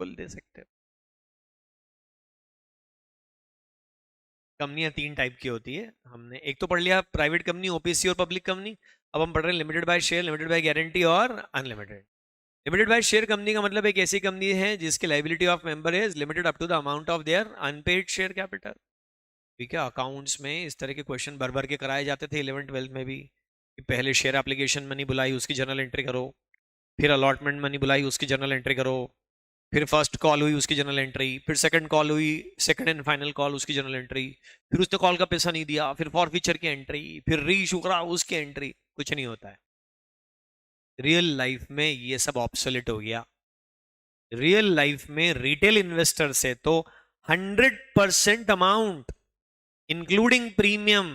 बोल दे सकते हो। कंपनियां 3 टाइप की होती है, हमने एक तो पढ़ लिया प्राइवेट कंपनी, ओपीसी और पब्लिक कंपनी। अब हम पढ़ रहे हैं limited by share, limited by guarantee और unlimited. Limited by share company का मतलब एक ऐसी कंपनी है जिसकी liability of member is limited up to the amount of their unpaid share capital. ठीक है, अकाउंट्स में इस तरह के क्वेश्चन भर भर के कराए जाते थे 11th 12th में भी, कि पहले शेयर एप्लीकेशन मनी बुलाई उसकी जर्नल एंट्री करो, फिर अलॉटमेंट मनी बुलाई उसकी जर्नल एंट्री करो, फिर फर्स्ट कॉल हुई उसकी जनरल एंट्री, फिर सेकंड कॉल हुई, सेकंड एंड फाइनल कॉल उसकी जनरल एंट्री, फिर उसने कॉल का पैसा नहीं दिया, फिर फॉर फीचर की एंट्री, फिर री इशू करा उसकी एंट्री। कुछ नहीं होता है रियल लाइफ में, ये सब ऑब्सोलेट हो गया। रियल लाइफ में रिटेल इन्वेस्टर से तो 100% अमाउंट इंक्लूडिंग प्रीमियम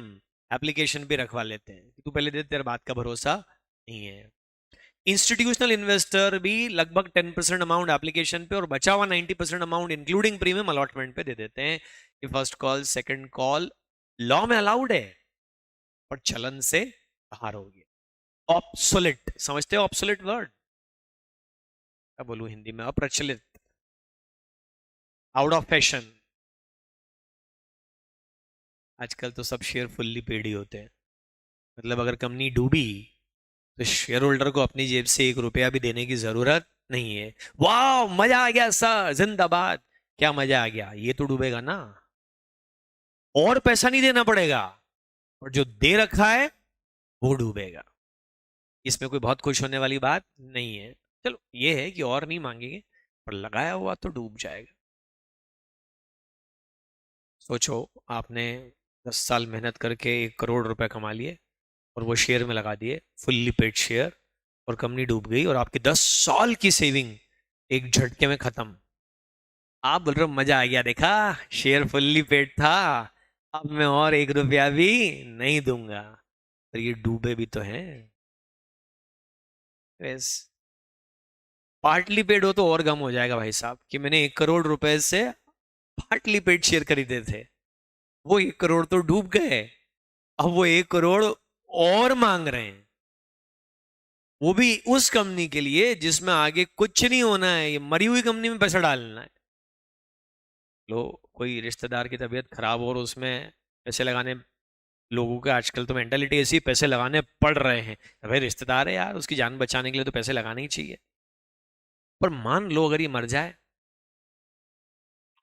एप्लीकेशन भी रखवा लेते हैं कि तू पहले दे, तेरे बात का भरोसा नहीं है। इंस्टीट्यूशनल इन्वेस्टर भी लगभग 10% अमाउंट एप्लीकेशन पे और बचा हुआ 90% अमाउंट इंक्लूडिंग प्रीमियम अलॉटमेंट पे दे देते हैं कि first call second call law में अलाउड है पर चलन से बाहर हो गया। ऑब्सोलेट, समझते हो ऑब्सोलेट वर्ड क्या बोलूं हिंदी में, अप्रचलित, आउट ऑफ फैशन। आजकल तो सब शेयर फुल्ली पेड ही होते हैं, मतलब अगर कंपनी डूबी तो शेयर होल्डर को अपनी जेब से 1 रुपया भी देने की जरूरत नहीं है। वाह मजा आ गया सर, जिंदाबाद। क्या मजा आ गया, ये तो डूबेगा ना, और पैसा नहीं देना पड़ेगा, और जो दे रखा है वो डूबेगा। इसमें कोई बहुत खुश होने वाली बात नहीं है। चलो ये है कि और नहीं मांगेंगे, पर लगाया हुआ तो डूब जाएगा। सोचो आपने 10 साल मेहनत करके 1 करोड़ रुपए कमा लिए और वो शेयर में लगा दिए, फुल्ली पेड शेयर, और कंपनी डूब गई और आपकी 10 साल की सेविंग एक झटके में खत्म। आप बोल रहे हो मजा आ गया, देखा शेयर फुल्ली पेड था, अब मैं और 1 रुपया भी नहीं दूंगा। पर ये डूबे भी तो हैं। बस पार्टली पेड हो तो और गम हो जाएगा भाई साहब कि मैंने 1 करोड़ रुपए से पार्टली पेड शेयर खरीदे थे, वो 1 करोड़ तो डूब गए, अब वो 1 करोड़ और मांग रहे हैं, वो भी उस कंपनी के लिए जिसमें आगे कुछ नहीं होना है, ये मरी हुई कंपनी में पैसा डालना है। लो कोई रिश्तेदार की तबीयत खराब हो और उसमें पैसे लगाने, लोगों के आजकल तो मेंटालिटी ऐसी, पैसे लगाने पड़ रहे हैं, तो भाई रिश्तेदार है यार, उसकी जान बचाने के लिए तो पैसे लगाने ही चाहिए। पर मान लो अगर ये मर जाए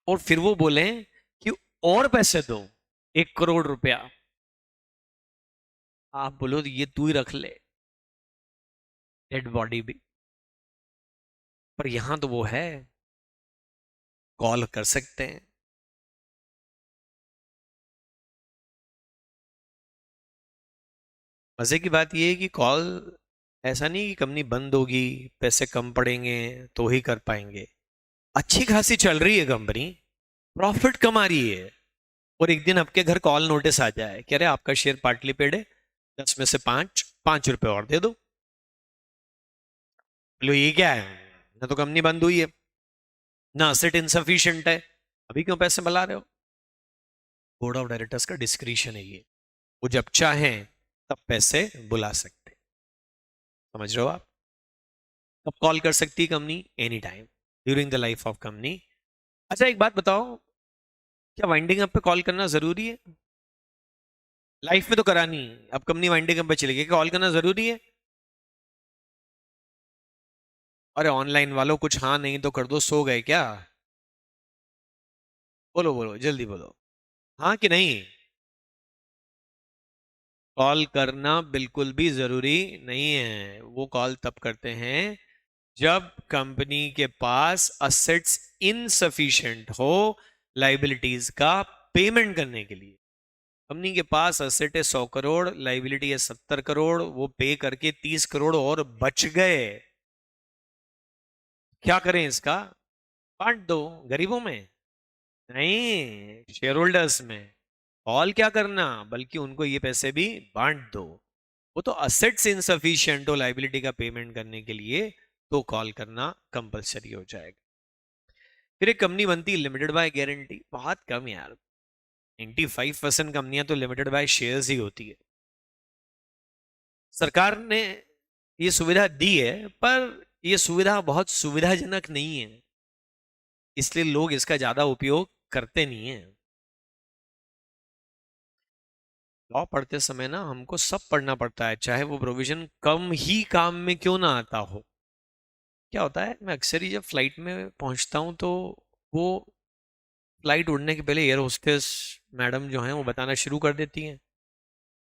और फिर वो बोले कि और पैसे दो 1 करोड़ रुपया, आप बोलो तो ये तू ही रख ले डेड बॉडी भी। पर यहां तो वो है, कॉल कर सकते हैं। मजे की बात ये है कि कॉल, ऐसा नहीं कि कंपनी बंद होगी पैसे कम पड़ेंगे तो ही कर पाएंगे, अच्छी खासी चल रही है कंपनी, प्रॉफिट कमा रही है, और एक दिन आपके घर कॉल नोटिस आ जाए कि अरे आपका शेयर पार्टली पेड है, 10 में से 5 रुपए और दे दो। बोलो ये क्या है, ना तो कंपनी बंद हुई है ना असेट इनसफिशिएंट है, अभी क्यों पैसे बुला रहे हो? बोर्ड ऑफ डायरेक्टर्स का डिस्क्रिशन है ये, वो जब चाहें तब पैसे बुला सकते। समझ रहे हो आप? कब कॉल कर सकती है company? Any time during the life of company. अच्छा एक बात बताओ, क्या वाइंडिंग अप पे कॉल करना जरूरी है? लाइफ में तो करा नहीं, अब कंपनी वाइंडिंग अप पे चली गई, कॉल करना जरूरी है? अरे ऑनलाइन वालों कुछ हाँ नहीं तो कर दो, सो गए क्या? बोलो बोलो जल्दी बोलो, हाँ कि नहीं? कॉल करना बिल्कुल भी जरूरी नहीं है, वो कॉल तब करते हैं जब कंपनी के पास असेट्स इनसफिशिएंट हो लाइबिलिटीज का पेमेंट करने के लिए। कंपनी के पास असेट है 100 करोड़, लाइबिलिटी है 70 करोड़, वो पे करके 30 करोड़ और बच गए, क्या करें इसका? बांट दो गरीबों में, नहीं शेयर होल्डर्स में। कॉल क्या करना, बल्कि उनको ये पैसे भी बांट दो। वो तो असेट्स इनसफिशिएंट हो लाइबिलिटी का पेमेंट करने के लिए, तो कॉल करना कंपलसरी हो जाएगा। फिर एक कंपनी बनती है लिमिटेड बाय गारंटी, बहुत कम यार, 95% कंपनियां तो लिमिटेड बाय शेयर्स ही होती है। सरकार ने ये सुविधा दी है, पर ये सुविधा बहुत सुविधाजनक नहीं है, इसलिए लोग इसका ज्यादा उपयोग करते नहीं है। लॉ पढ़ते समय ना हमको सब पढ़ना पड़ता है, चाहे वो प्रोविजन कम ही काम में क्यों ना आता हो। क्या होता है, मैं अक्सर ही जब फ्लाइट में पहुंचता हूं तो वो फ्लाइट उड़ने के पहले एयर होस्टेस मैडम जो हैं वो बताना शुरू कर देती हैं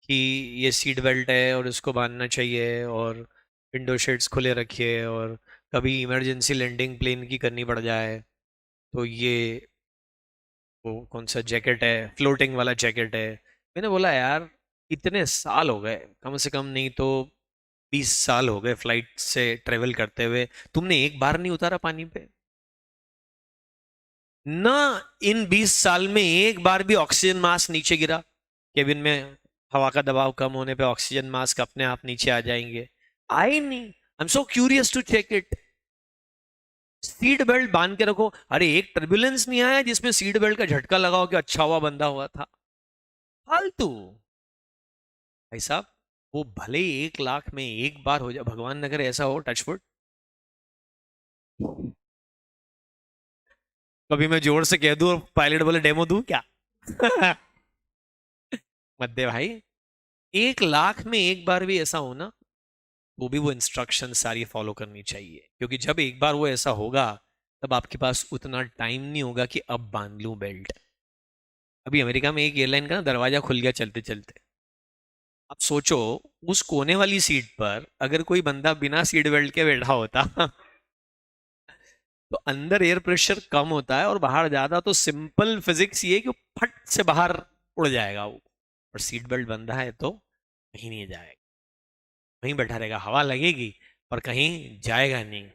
कि ये सीट बेल्ट है और इसको बांधना चाहिए, और विंडो शेड्स खुले रखिए, और कभी इमरजेंसी लैंडिंग प्लेन की करनी पड़ जाए तो ये वो कौन सा जैकेट है, फ्लोटिंग वाला जैकेट है। मैंने बोला यार इतने साल हो गए, कम से कम नहीं तो 20 साल हो गए फ्लाइट से ट्रेवल करते हुए, तुमने एक बार नहीं उतारा पानी पे ना। इन 20 साल में एक बार भी ऑक्सीजन मास्क नीचे गिरा केबिन में? हवा का दबाव कम होने पे ऑक्सीजन मास्क अपने आप नीचे आ जाएंगे? आए नहीं। I am so curious to check it. Seat belt बांध के रखो, अरे एक टर्बुलेंस नहीं आया जिसमें सीट बेल्ट का झटका लगाओ कि अच्छा हुआ बंधा हुआ था? फालतू। भाई साहब, वो भले ही 1 लाख में एक बार हो जाए, भगवान न करे ऐसा हो, टचवुड। कभी मैं जोर से कह दूं और पायलट बोले डेमो दूं क्या? मत दे भाई। 1 लाख में एक बार भी ऐसा हो ना, वो भी वो इंस्ट्रक्शन सारी फॉलो करनी चाहिए, क्योंकि जब एक बार वो ऐसा होगा तब आपके पास उतना टाइम नहीं होगा कि अब बांध लूं बेल्ट। अभी अमेरिका में एक एयरलाइन का ना दरवाजा खुल गया चलते चलते। अब सोचो, उस कोने वाली सीट पर अगर कोई बंदा बिना सीट बेल्ट के बैठा होता तो अंदर एयर प्रेशर कम होता है और बाहर ज्यादा, तो सिंपल फिजिक्स ये कि वो फट से बाहर उड़ जाएगा वो। और सीट बेल्ट बंधा है तो कहीं नहीं जाएगा, वहीं बैठा रहेगा, हवा लगेगी पर कहीं जाएगा नहीं।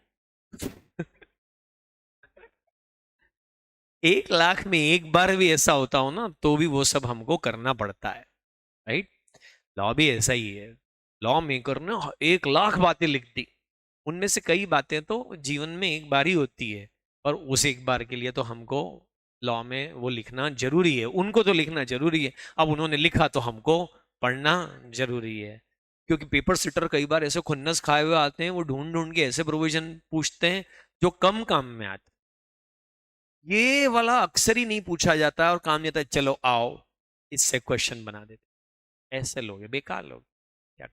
1 लाख में एक बार भी ऐसा होता हो ना, तो भी वो सब हमको करना पड़ता है, राइट? लॉ भी ऐसा ही है। लॉ मेकर ने 1 लाख बातें लिख दी, उनमें से कई बातें तो जीवन में एक बार ही होती है, और उस एक बार के लिए तो हमको लॉ में वो लिखना जरूरी है। उनको तो लिखना जरूरी है, अब उन्होंने लिखा तो हमको पढ़ना जरूरी है। क्योंकि पेपर सिटर कई बार ऐसे खुन्नस खाए हुए आते हैं, वो ढूंढ ढूंढ के ऐसे प्रोविजन पूछते हैं जो कम काम में आते हैं। ये वाला अक्सर ही नहीं पूछा जाता है और काम नहीं आता है, चलो आओ इससे क्वेश्चन बना देते। ऐसे लोग हैं, बेकार लोग। क्या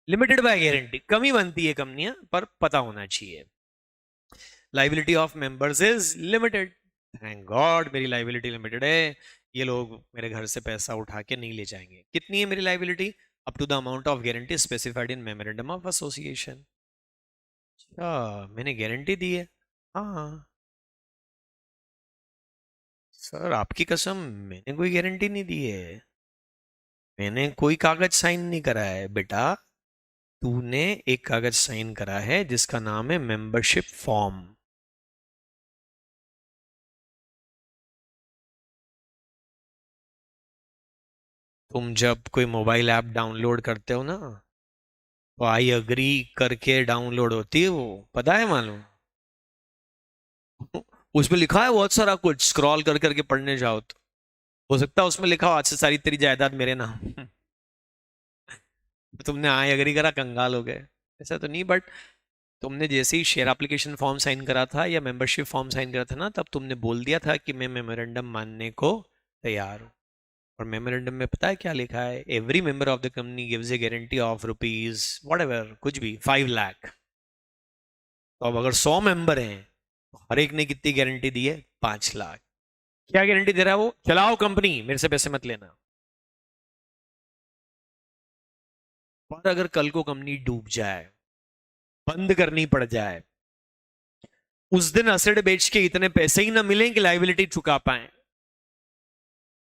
लिमिटेड बाय गारंटी कमी बनती है कंपनियां, पर पता होना चाहिए liability of members is limited. Thank God मेरी लाइबिलिटी लिमिटेड है, ये लोग मेरे घर से पैसा उठा के नहीं ले जाएंगे। कितनी है मेरी liability? Up to the amount of guarantee specified in memorandum of association. अच्छा, मैंने गारंटी दी है? हाँ सर, आपकी कसम, मैंने कोई गारंटी नहीं दी है, मैंने कोई कागज साइन नहीं करा है बेटा। तूने एक कागज साइन करा है जिसका नाम है मेंबरशिप फॉर्म। तुम जब कोई मोबाइल ऐप डाउनलोड करते हो ना, तो आई अग्री करके डाउनलोड होती है वो, पता है, मालूम? उसमें लिखा है बहुत सारा कुछ, स्क्रॉल कर करके पढ़ने जाओ तो हो सकता है उसमें लिखा हो आज से सारी तेरी जायदाद मेरे नाम। तो तुमने आई अग्री करा, कंगाल हो गए। ऐसा तो नहीं, बट तुमने जैसे ही शेयर एप्लीकेशन फॉर्म साइन करा था या मेंबरशिप फॉर्म साइन करा था ना, तब तुमने बोल दिया था कि मैं मेमोरेंडम मानने को तैयार हूँ। और मेमोरेंडम में पता है क्या लिखा है? Every member of the company gives A guarantee of rupees what ever, कुछ भी 5 लाख। तो अब अगर 100 मेंबर हैं तो हर एक ने कितनी गारंटी दी है? 5 लाख। क्या गारंटी दे रहा है वो? चलाओ कंपनी, मेरे से पैसे मत लेना। पर अगर कल को कंपनी डूब जाए, बंद करनी पड़ जाए, उस दिन असेट बेच के इतने पैसे ही ना मिले कि लाइबिलिटी चुका पाए,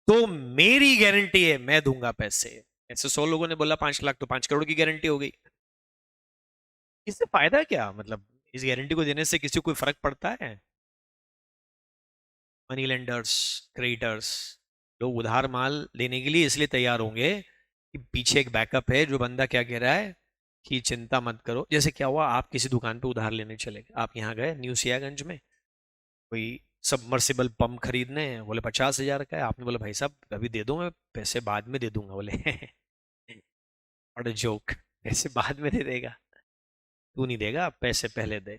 तो मेरी गारंटी है मैं दूंगा पैसे। ऐसे 100 लोगों ने बोला 5 लाख, तो 5 करोड़ की गारंटी हो गई। इससे फायदा क्या, मतलब इस गारंटी को देने से किसी को कोई फर्क पड़ता है? मनी लेंडर्स, क्रेडिटर्स, लोग उधार माल देने के लिए इसलिए तैयार होंगे कि पीछे एक बैकअप है, जो बंदा क्या कह रहा है कि चिंता मत करो। जैसे क्या हुआ, आप किसी दुकान पे उधार लेने चले गए, आप यहाँ गए न्यू सियागंज में, कोई सबमर्सिबल पंप खरीदने हैं, बोले 50,000 का है, आपने बोला भाई साहब अभी दे दो, मैं पैसे बाद में दे दूंगा। बोले और जोक, पैसे बाद में दे देगा? तू नहीं देगा, पैसे पहले दे।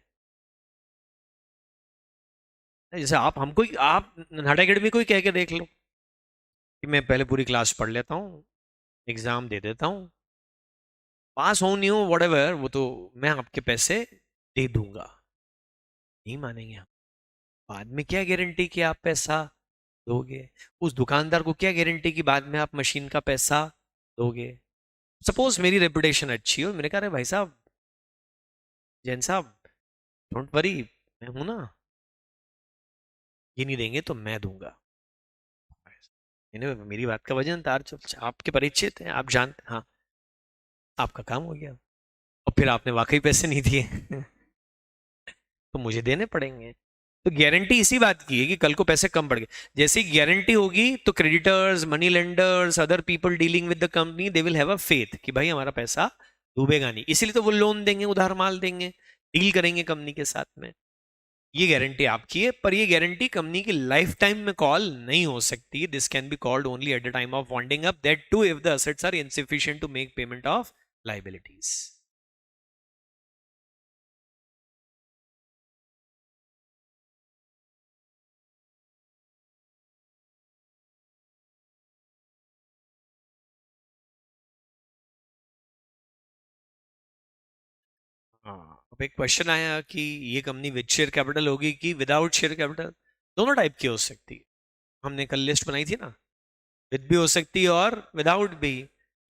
जैसे आप हमको आप नाटागढ़ में कोई कह के देख लो कि मैं पहले पूरी क्लास पढ़ लेता हूँ, एग्जाम दे देता हूँ, पास हो नहीं हो वटेवर, वो तो मैं आपके पैसे दे दूंगा। नहीं मानेंगे हम। बाद में क्या गारंटी कि आप पैसा दोगे? उस दुकानदार को क्या गारंटी कि बाद में आप मशीन का पैसा दोगे? सपोज मेरी रेपुटेशन अच्छी हो, मैंने कहा अरे भाई साहब, जैन साहब, डोंट वरी, मैं हूं ना, ये नहीं देंगे तो मैं दूंगा। मैंने मेरी बात का वजन तार, आपके परिचित हैं, आप जानते, हाँ, आपका काम हो गया। और फिर आपने वाकई पैसे नहीं दिए तो मुझे देने पड़ेंगे। तो गारंटी इसी बात की है कि कल को पैसे कम पड़ गए, जैसे ही गारंटी होगी तो creditors, money lenders, other people dealing with the company, they will have a faith कि भाई हमारा पैसा डूबेगा नहीं, इसीलिए तो वो लोन देंगे, उधार माल देंगे, डील करेंगे कंपनी के साथ में। ये गारंटी आपकी है, पर ये गारंटी कंपनी की लाइफ टाइम में कॉल नहीं हो सकती। This can be called only at the time of winding up, that too if the assets are insufficient to make payment of liabilities. हाँ, अब एक क्वेश्चन आया कि ये कंपनी विद शेयर कैपिटल होगी कि विदाउट शेयर कैपिटल? दोनों type की हो सकती है। हमने कल लिस्ट बनाई थी ना, विद भी हो सकती है और विदाउट भी।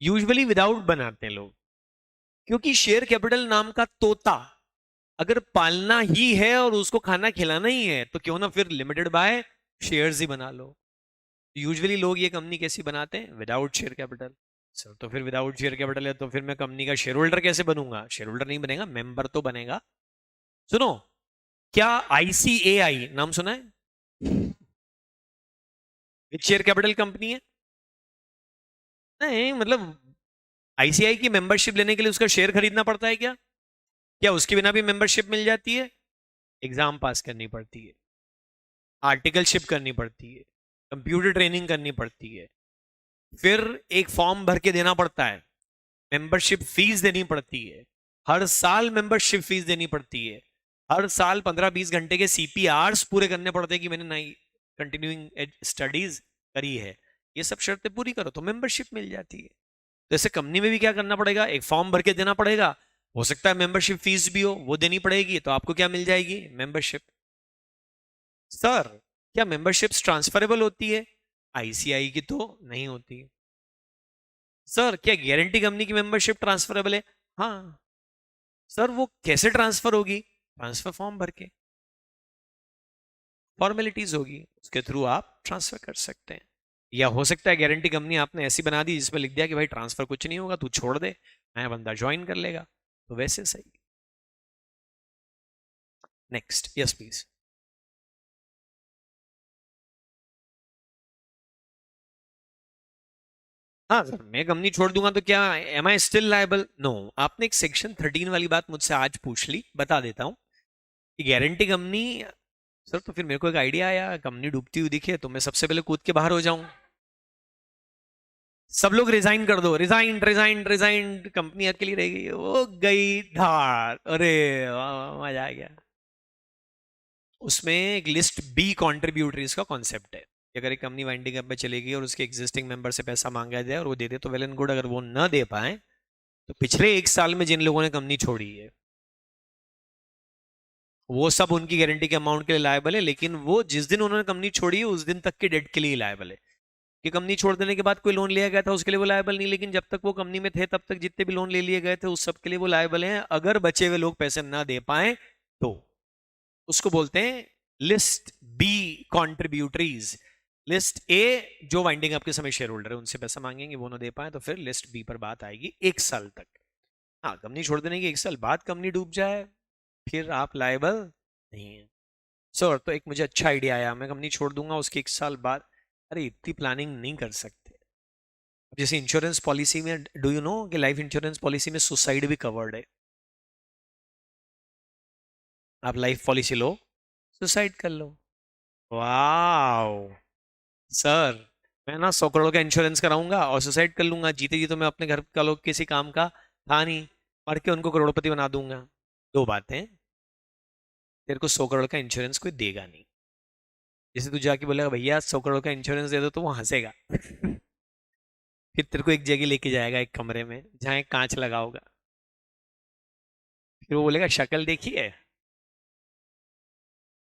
यूजुअली विदाउट बनाते हैं लोग, क्योंकि शेयर कैपिटल नाम का तोता अगर पालना ही है और उसको खाना खिलाना ही है, तो क्यों ना फिर लिमिटेड बाय शेयर्स ही बना लो। यूजुअली लोग ये कंपनी कैसी बनाते हैं? Without share capital. सर तो फिर विदाउट शेयर कैपिटल है तो फिर मैं कंपनी का शेयर होल्डर कैसे बनूंगा? शेयर होल्डर नहीं बनेगा, मेंबर तो बनेगा। सुनो, क्या आईसीएआई नाम सुना है? शेयर कैपिटल कंपनी है? नहीं, मतलब आईसीआई की मेंबरशिप लेने के लिए उसका शेयर खरीदना पड़ता है क्या? क्या उसके बिना भी मेंबरशिप मिल जाती है? एग्जाम पास करनी पड़ती है, आर्टिकलशिप करनी पड़ती है, कंप्यूटर ट्रेनिंग करनी पड़ती है, फिर एक फॉर्म भर के देना पड़ता है, मेंबरशिप फीस देनी पड़ती है, हर साल मेंबरशिप फीस देनी पड़ती है, हर साल 15-20 घंटे के सीपीआरस पूरे करने पड़ते हैं कि मैंने नई कंटिन्यूइंग स्टडीज करी है। ये सब शर्तें पूरी करो तो मेंबरशिप मिल जाती है। तो ऐसे कंपनी में भी क्या करना पड़ेगा? एक फॉर्म भर के देना पड़ेगा, हो सकता है मेंबरशिप फीस भी हो, वो देनी पड़ेगी, तो आपको क्या मिल जाएगी? मेंबरशिप। सर, क्या मेंबरशिप्स ट्रांसफरेबल होती है? आईसीआई की तो नहीं होती। सर, क्या गारंटी कंपनी की मेंबरशिप ट्रांसफरेबल है? हाँ। सर, वो कैसे ट्रांसफर होगी? ट्रांसफर फॉर्म भर के, फॉर्मेलिटीज होगी, उसके थ्रू आप ट्रांसफर कर सकते हैं। या हो सकता है गारंटी कंपनी आपने ऐसी बना दी जिसमें लिख दिया कि भाई ट्रांसफर कुछ नहीं होगा, तू छोड़ दे, नया बंदा ज्वाइन कर लेगा, तो वैसे सही। Next, yes please. हाँ सर, मैं कंपनी छोड़ दूंगा तो क्या am I still liable? No. आपने एक सेक्शन 13 वाली बात मुझसे आज पूछ ली, बता देता हूँ कि गारंटी कंपनी। सर तो फिर मेरे को एक आइडिया आया, कंपनी डूबती हुई दिखे तो मैं सबसे पहले कूद के बाहर हो जाऊं। सब लोग रिजाइन कर दो, रिजाइन रिजाइन रिजाइन, कंपनी अकेली रह गई, वो गई धार, अरे वाह, मजा आ गया। उसमें एक लिस्ट बी कॉन्ट्रीब्यूटरीज का कॉन्सेप्ट है कि अगर एक कंपनी वाइंडिंग अप में चलेगी और उसके एग्जिस्टिंग मेंबर से पैसा मांगा जाए और वो दे दे तो वेल एंड गुड, अगर वो न दे पाए तो पिछले 1 साल में जिन लोगों ने कंपनी छोड़ी है वो सब उनकी गारंटी के अमाउंट के लिए लायबल है, लेकिन वो जिस दिन उन्होंने कंपनी छोड़ी है उस दिन तक के डेट के लिए लायबल है। कि कंपनी छोड़ देने के बाद कोई लोन लिया गया था उसके लिए वो लायबल नहीं, लेकिन जब तक वो कंपनी में थे तब तक जितने भी लोन ले लिए गए थे उस सब के लिए वो लायबल हैं। अगर बचे हुए लोग पैसे ना दे पाए तो उसको बोलते हैं list B contributories. List A जो वाइंडिंग अप के समय शेयर होल्डर है उनसे पैसा मांगेंगे, वो ना दे पाए तो फिर लिस्ट बी पर बात आएगी 1 साल तक। हाँ, कंपनी छोड़ देने के 1 साल बाद कंपनी डूब जाए फिर आप लायबल नहीं है। सर तो एक मुझे अच्छा आइडिया आया, मैं कंपनी छोड़ दूंगा उसके 1 साल बाद। अरे इतनी प्लानिंग नहीं कर सकते। जैसे इंश्योरेंस पॉलिसी में, डू यू नो कि लाइफ इंश्योरेंस पॉलिसी में सुसाइड भी कवर्ड है। आप लाइफ पॉलिसी लो, सुसाइड कर लो। वाओ सर, मैं ना 100 करोड़ का इंश्योरेंस कराऊंगा और सुसाइड कर लूंगा, जीते जी तो मैं अपने घर का लोग किसी काम का था नहीं, मर के उनको करोड़पति बना दूंगा। दो बातें, तेरे को 100 करोड़ का इंश्योरेंस कोई देगा नहीं। जैसे तू जाके बोलेगा भैया 100 करोड़ का इंश्योरेंस दे दो, तो वो हंसेगा। फिर तेरे को एक जगह लेके जाएगा, एक कमरे में जहाँ एक कांच लगा होगा, फिर वो बोलेगा शक्ल देखी है,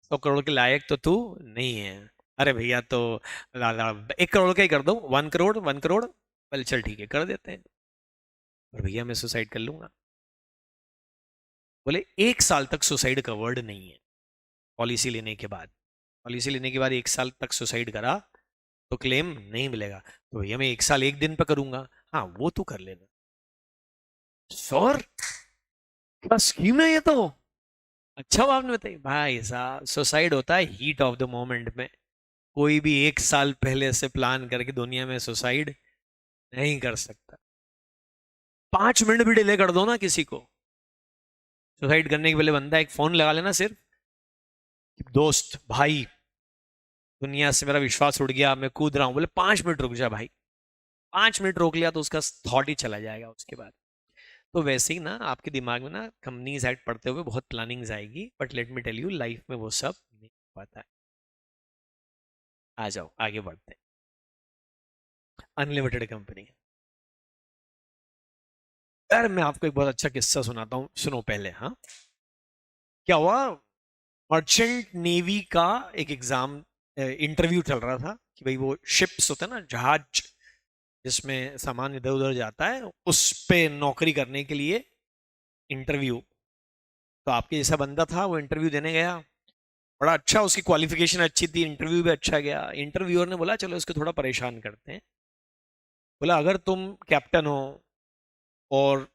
100 करोड़ के लायक तो तू नहीं है। अरे भैया तो 1 करोड़ का ही कर दो, 1 करोड़, 1 करोड़। बोले चल ठीक है कर देते हैं। और भैया मैं सुसाइड कर लूंगा। बोले 1 साल तक सुसाइड कवर्ड नहीं है पॉलिसी लेने के बाद। पॉलिसी लेने के बाद 1 साल तक सुसाइड करा तो क्लेम नहीं मिलेगा। तो भैया मैं 1 साल 1 दिन पे करूंगा। हाँ वो तू कर लेना। सर क्या स्कीम है ये तो। अच्छा वो आपने बताई भाई साहब, सुसाइड होता है हीट ऑफ द मोमेंट में। कोई भी 1 साल पहले से प्लान करके दुनिया में सुसाइड नहीं कर सकता। 5 मिनट भी डिले कर दो ना किसी को सुसाइड करने के पहले, बंदा एक फोन लगा लेना सिर्फ, दोस्त भाई दुनिया से मेरा विश्वास उड़ गया, मैं कूद रहा हूँ, बोले 5 मिनट रुक जा भाई। 5 मिनट रोक लिया तो उसका थॉट ही चला जाएगा उसके बाद। तो वैसे ही ना आपके दिमाग में ना कंपनीज एक्ट पढ़ते हुए बहुत प्लानिंग्स आएगी, but let me tell you life में वो सब नहीं पता है। आ जाओ आगे बढ़ते हैं। Unlimited company. यार मैं आपको एक बहुत अच्छा किस्सा सुनाता हूँ, सुनो पहले। हाँ क्या हुआ, मर्चेंट नेवी का एक एग्जाम, इंटरव्यू चल रहा था कि भाई वो शिप्स होते हैं ना, जहाज जिसमें सामान इधर उधर जाता है, उस पे नौकरी करने के लिए इंटरव्यू। तो आपके जैसा बंदा था, वो इंटरव्यू देने गया, बड़ा अच्छा, उसकी क्वालिफिकेशन अच्छी थी, इंटरव्यू भी अच्छा गया। इंटरव्यूअर ने बोला चलो इसको थोड़ा परेशान करते हैं। बोला अगर तुम कैप्टन हो और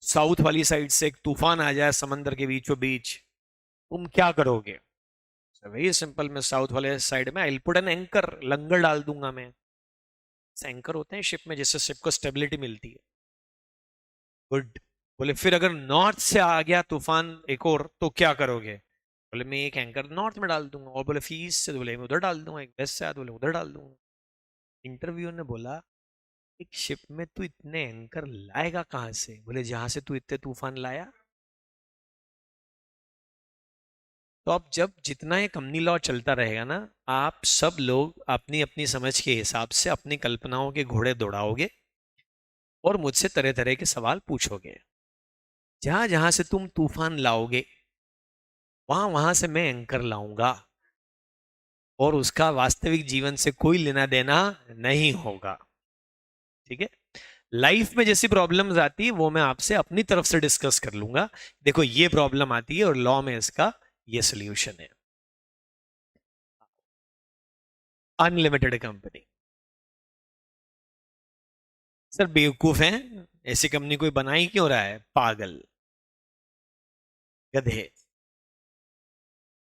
साउथ वाली साइड से एक तूफान आ जाए समंदर के बीचों बीच, तुम क्या करोगे। वेरी सिंपल, मैं साउथ वाले साइड में आई पुट एन एंकर, लंगर डाल दूंगा मैं। एंकर होते हैं शिप में जिससे शिप को स्टेबिलिटी मिलती है। गुड। बोले फिर अगर नॉर्थ से आ गया तूफान एक और तो क्या करोगे। बोले मैं एक एंकर नॉर्थ में डाल दूंगा। और बोले फीस से, तो बोले मैं उधर डाल दूंगा, एक वेस्ट से आया तो बोले उधर डाल दूंगा। इंटरव्यू ने बोला एक शिप में तू इतने एंकर लाएगा कहां से। बोले जहां से तू इतने तूफान लाया। तो अब जब जितना ये कंपनी लॉ चलता रहेगा ना, आप सब लोग अपनी अपनी समझ के हिसाब से अपनी कल्पनाओं के घोड़े दौड़ाओगे और मुझसे तरह तरह के सवाल पूछोगे। जहां जहां से तुम तूफान लाओगे वहां वहां से मैं एंकर लाऊंगा, और उसका वास्तविक जीवन से कोई लेना देना नहीं होगा। ठीक है। लाइफ में जैसी प्रॉब्लम्स आती है वो मैं आपसे अपनी तरफ से डिस्कस कर लूंगा, देखो ये प्रॉब्लम आती है और लॉ में इसका ये सोल्यूशन है। Unlimited company. सर बेवकूफ हैं, ऐसी कंपनी कोई बना ही क्यों रहा है, पागल गधे।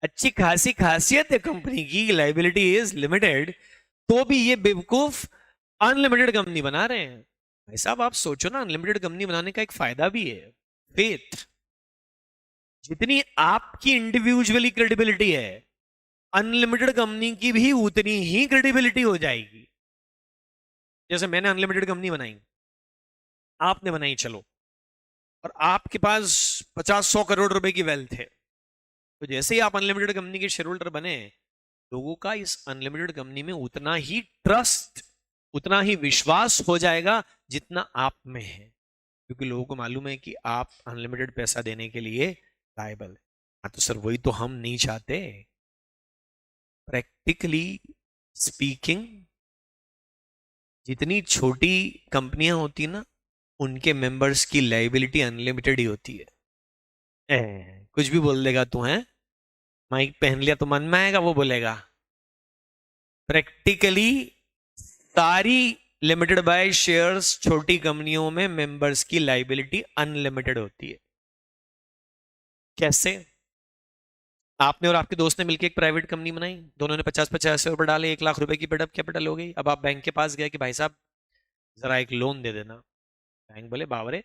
अच्छी खासी खासियत है कंपनी की, लाइबिलिटी इज लिमिटेड, तो भी ये बेवकूफ अनलिमिटेड कंपनी बना रहे हैं। भाई साहब आप सोचो ना, अनलिमिटेड कंपनी बनाने का एक फायदा भी है, फेथ। जितनी आपकी इंडिविजुअली क्रेडिबिलिटी है, अनलिमिटेड कंपनी की भी उतनी ही क्रेडिबिलिटी हो जाएगी। जैसे मैंने अनलिमिटेड कंपनी बनाई, आपने बनाई, चलो, और आपके पास 50-100 करोड़ रुपए की वेल्थ है, तो जैसे ही आप अनलिमिटेड कंपनी के शेयर होल्डर बने, लोगों का इस अनलिमिटेड कंपनी में उतना ही ट्रस्ट, उतना ही विश्वास हो जाएगा जितना आप में है, क्योंकि लोगों को मालूम है कि आप अनलिमिटेड पैसा देने के लिए लायबल है। हाँ तो सर वही तो हम नहीं चाहते। प्रैक्टिकली स्पीकिंग, जितनी छोटी कंपनियां होती ना, उनके मेंबर्स की लाइबिलिटी अनलिमिटेड ही होती है। कुछ भी बोल देगा तू है, माइक पहन लिया तो मन में आएगा वो बोलेगा। प्रैक्टिकली सारी लिमिटेड बाय शेयर्स छोटी कंपनियों में मेंबर्स की लाइबिलिटी अनलिमिटेड होती है। कैसे। आपने और आपके दोस्त ने मिलकर एक प्राइवेट कंपनी बनाई, दोनों ने 50-50 रुपए डाले, 1 लाख रुपए की बिल्डअप कैपिटल हो गई। अब आप बैंक के पास गए कि भाई साहब जरा एक लोन दे देना। बैंक बोले बावरे,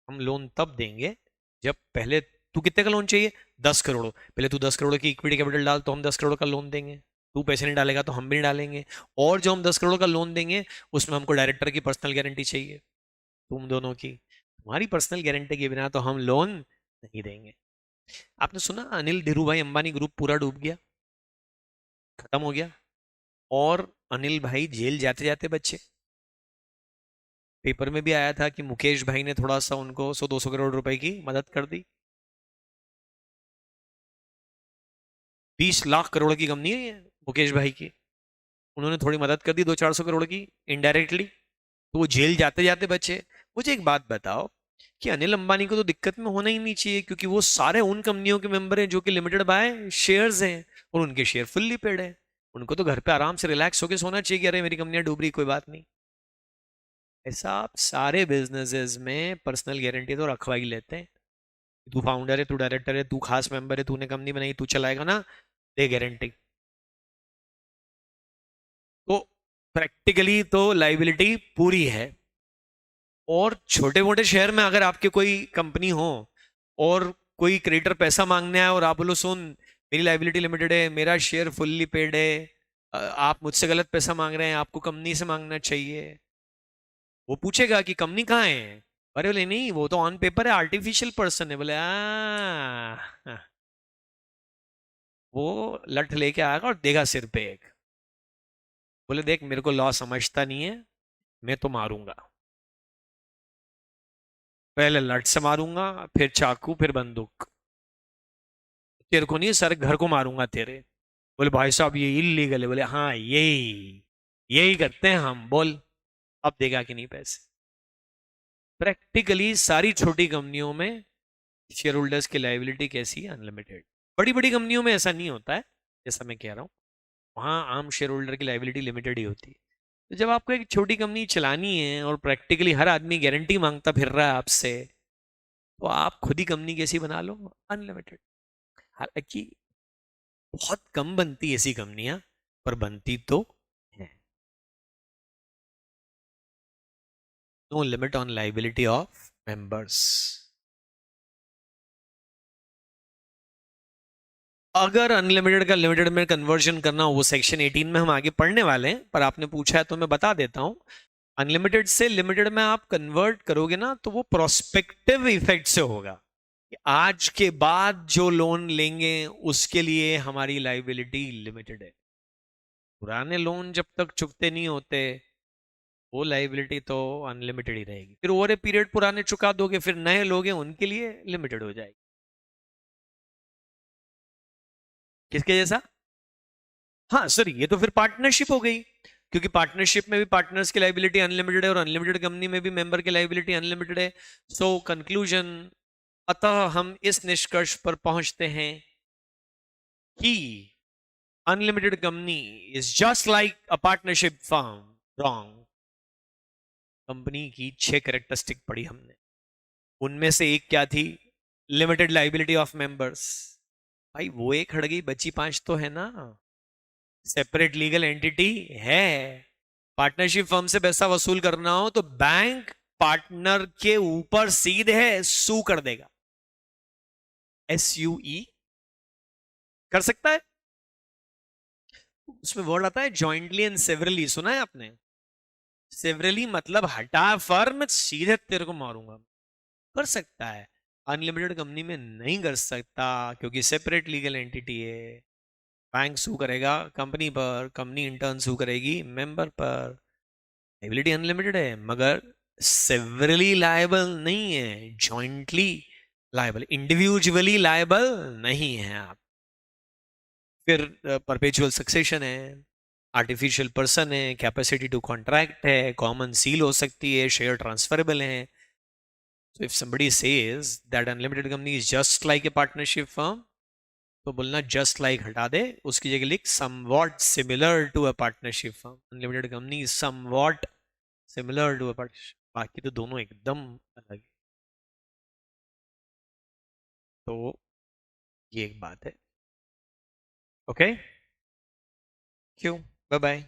हम लोन तब देंगे जब पहले तू कितने का लोन चाहिए, 10 करोड़, पहले तू 10 करोड़ की इक्विटी कैपिटल डाल तो हम 10 करोड़ का लोन देंगे। तू पैसे नहीं डालेगा तो हम भी नहीं डालेंगे। और जो हम 10 करोड़ का लोन देंगे उसमें हमको डायरेक्टर की पर्सनल गारंटी चाहिए, तुम दोनों की। तुम्हारी पर्सनल गारंटी के बिना तो हम लोन नहीं देंगे। आपने सुना अनिल धीरूभाई अंबानी ग्रुप पूरा डूब गया, खत्म हो गया, और अनिल भाई जेल जाते जाते बच्चे। पेपर में भी आया था कि मुकेश भाई ने थोड़ा सा उनको 100-200 करोड़ रुपए की मदद कर दी। 20 लाख करोड़ की कंपनी है ये मुकेश भाई की, उन्होंने थोड़ी मदद कर दी 200-400 करोड़ की इनडायरेक्टली, तो वो जेल जाते जाते बचे। मुझे एक बात बताओ कि अनिल अंबानी को तो दिक्कत में होना ही नहीं चाहिए, क्योंकि वो सारे उन कंपनियों के मेंबर हैं जो कि लिमिटेड बाय शेयर्स हैं, और उनके शेयर फुल्ली पेड है। उनको तो घर पे आराम से रिलैक्स होकर सोना चाहिए कि अरे मेरी कंपनियां डूब रही, कोई बात नहीं। ऐसा आप सारे बिजनेसेस में पर्सनल गारंटी तो रखवा ही लेते हैं। तू फाउंडर है, तू डायरेक्टर है, तू खास मेंबर है, तूने कंपनी बनाई, तू चलाएगा ना, दे गारंटी। तो प्रैक्टिकली तो लाइबिलिटी पूरी है। और छोटे मोटे शहर में अगर आपके कोई कंपनी हो और कोई क्रेडिटर पैसा मांगने आए और आप बोलो सुन मेरी लाइबिलिटी लिमिटेड है, मेरा शेयर फुल्ली पेड है, आप मुझसे गलत पैसा मांग रहे हैं, आपको कंपनी से मांगना चाहिए। वो पूछेगा कि कंपनी कहाँ है, अरे बोले नहीं वो तो ऑन पेपर है, आर्टिफिशियल पर्सन है। बोले वो लठ लेके आएगा और देगा सिर पे एक, बोले देख मेरे को लॉ समझता नहीं है, मैं तो मारूंगा, पहले लठ से मारूंगा, फिर चाकू, फिर बंदूक, तेरे को नहीं सर घर को मारूंगा तेरे। बोले भाई साहब ये इलीगल है। बोले हाँ यही यही करते हैं हम। बोल अब देगा कि नहीं पैसे। प्रैक्टिकली सारी छोटी कंपनियों में शेयर होल्डर्स की लाइबिलिटी कैसी है, अनलिमिटेड। बड़ी बड़ी कंपनियों में ऐसा नहीं होता है, जैसा मैं कह रहा हूँ, वहां आम शेयर होल्डर की लाइबिलिटी लिमिटेड ही होती है। तो जब आपको एक छोटी कंपनी चलानी है और प्रैक्टिकली हर आदमी गारंटी मांगता फिर रहा है आपसे, तो आप खुद ही कंपनी कैसी बना लो, अनलिमिटेड। हालांकि बहुत कम बनती ऐसी कंपनियां, पर बनती तो है। No limit on liability of members. अगर अनलिमिटेड का लिमिटेड में कन्वर्जन करना हो, वो सेक्शन 18 में हम आगे पढ़ने वाले हैं, पर आपने पूछा है तो मैं बता देता हूं। अनलिमिटेड से लिमिटेड में आप कन्वर्ट करोगे ना, तो वो प्रोस्पेक्टिव इफेक्ट से होगा कि आज के बाद जो लोन लेंगे उसके लिए हमारी लाइबिलिटी लिमिटेड है। पुराने लोन जब तक चुकते नहीं होते, वो लाइबिलिटी तो अनलिमिटेड ही रहेगी। फिर ओवर ए पीरियड पुराने चुका दोगे, फिर नए लोगे, उनके लिए लिमिटेड हो जाएगी। किसके जैसा? हाँ सर, ये तो फिर पार्टनरशिप हो गई, क्योंकि पार्टनरशिप में भी पार्टनर्स की लाइबिलिटी अनलिमिटेड है और अनलिमिटेड कंपनी में भी मेंबर की लाइबिलिटी अनलिमिटेड है। सो कंक्लूजन, अतः हम इस निष्कर्ष पर पहुंचते हैं कि unlimited company is just like a partnership firm. Wrong. Company की 6 कैरेक्टरिस्टिक पढ़ी हमने, उनमें से एक क्या थी, लिमिटेड लाइबिलिटी ऑफ मेंबर्स। भाई वो एक हट गई, बची 5 तो है ना। सेपरेट लीगल एंटिटी है, पार्टनरशिप फर्म से पैसा वसूल करना हो तो बैंक पार्टनर के ऊपर सीधे सू कर देगा, SUE कर सकता है। उसमें वर्ड आता है जॉइंटली एंड सेवरली, सुना है आपने? सेवरली मतलब हटा फर्म सीधे तेरे को मारूंगा, कर सकता है। अनलिमिटेड कंपनी में नहीं कर सकता, क्योंकि सेपरेट लीगल एंटिटी है। बैंक सू करेगा कंपनी पर, कंपनी इंटर्न सू करेगी मेंबर पर। एबिलिटी अनलिमिटेड है मगर सेवरली लायबल नहीं है, जॉइंटली लायबल, इंडिविजुअली लायबल नहीं है आप। फिर परपेचुअल सक्सेशन है, आर्टिफिशियल पर्सन है, कैपेसिटी टू कॉन्ट्रैक्ट है, कॉमन सील हो सकती है, शेयर ट्रांसफरेबल है। So if somebody says that unlimited company is just like a partnership firm, तो बोलना जस्ट लाइक हटा दे, उसकी जगह लिख somewhat similar to a partnership firm. Unlimited company is somewhat similar to a partnership, बाकी तो दोनों एकदम अलग है। तो ये एक बात है। ओके, क्यों, बाय बाय।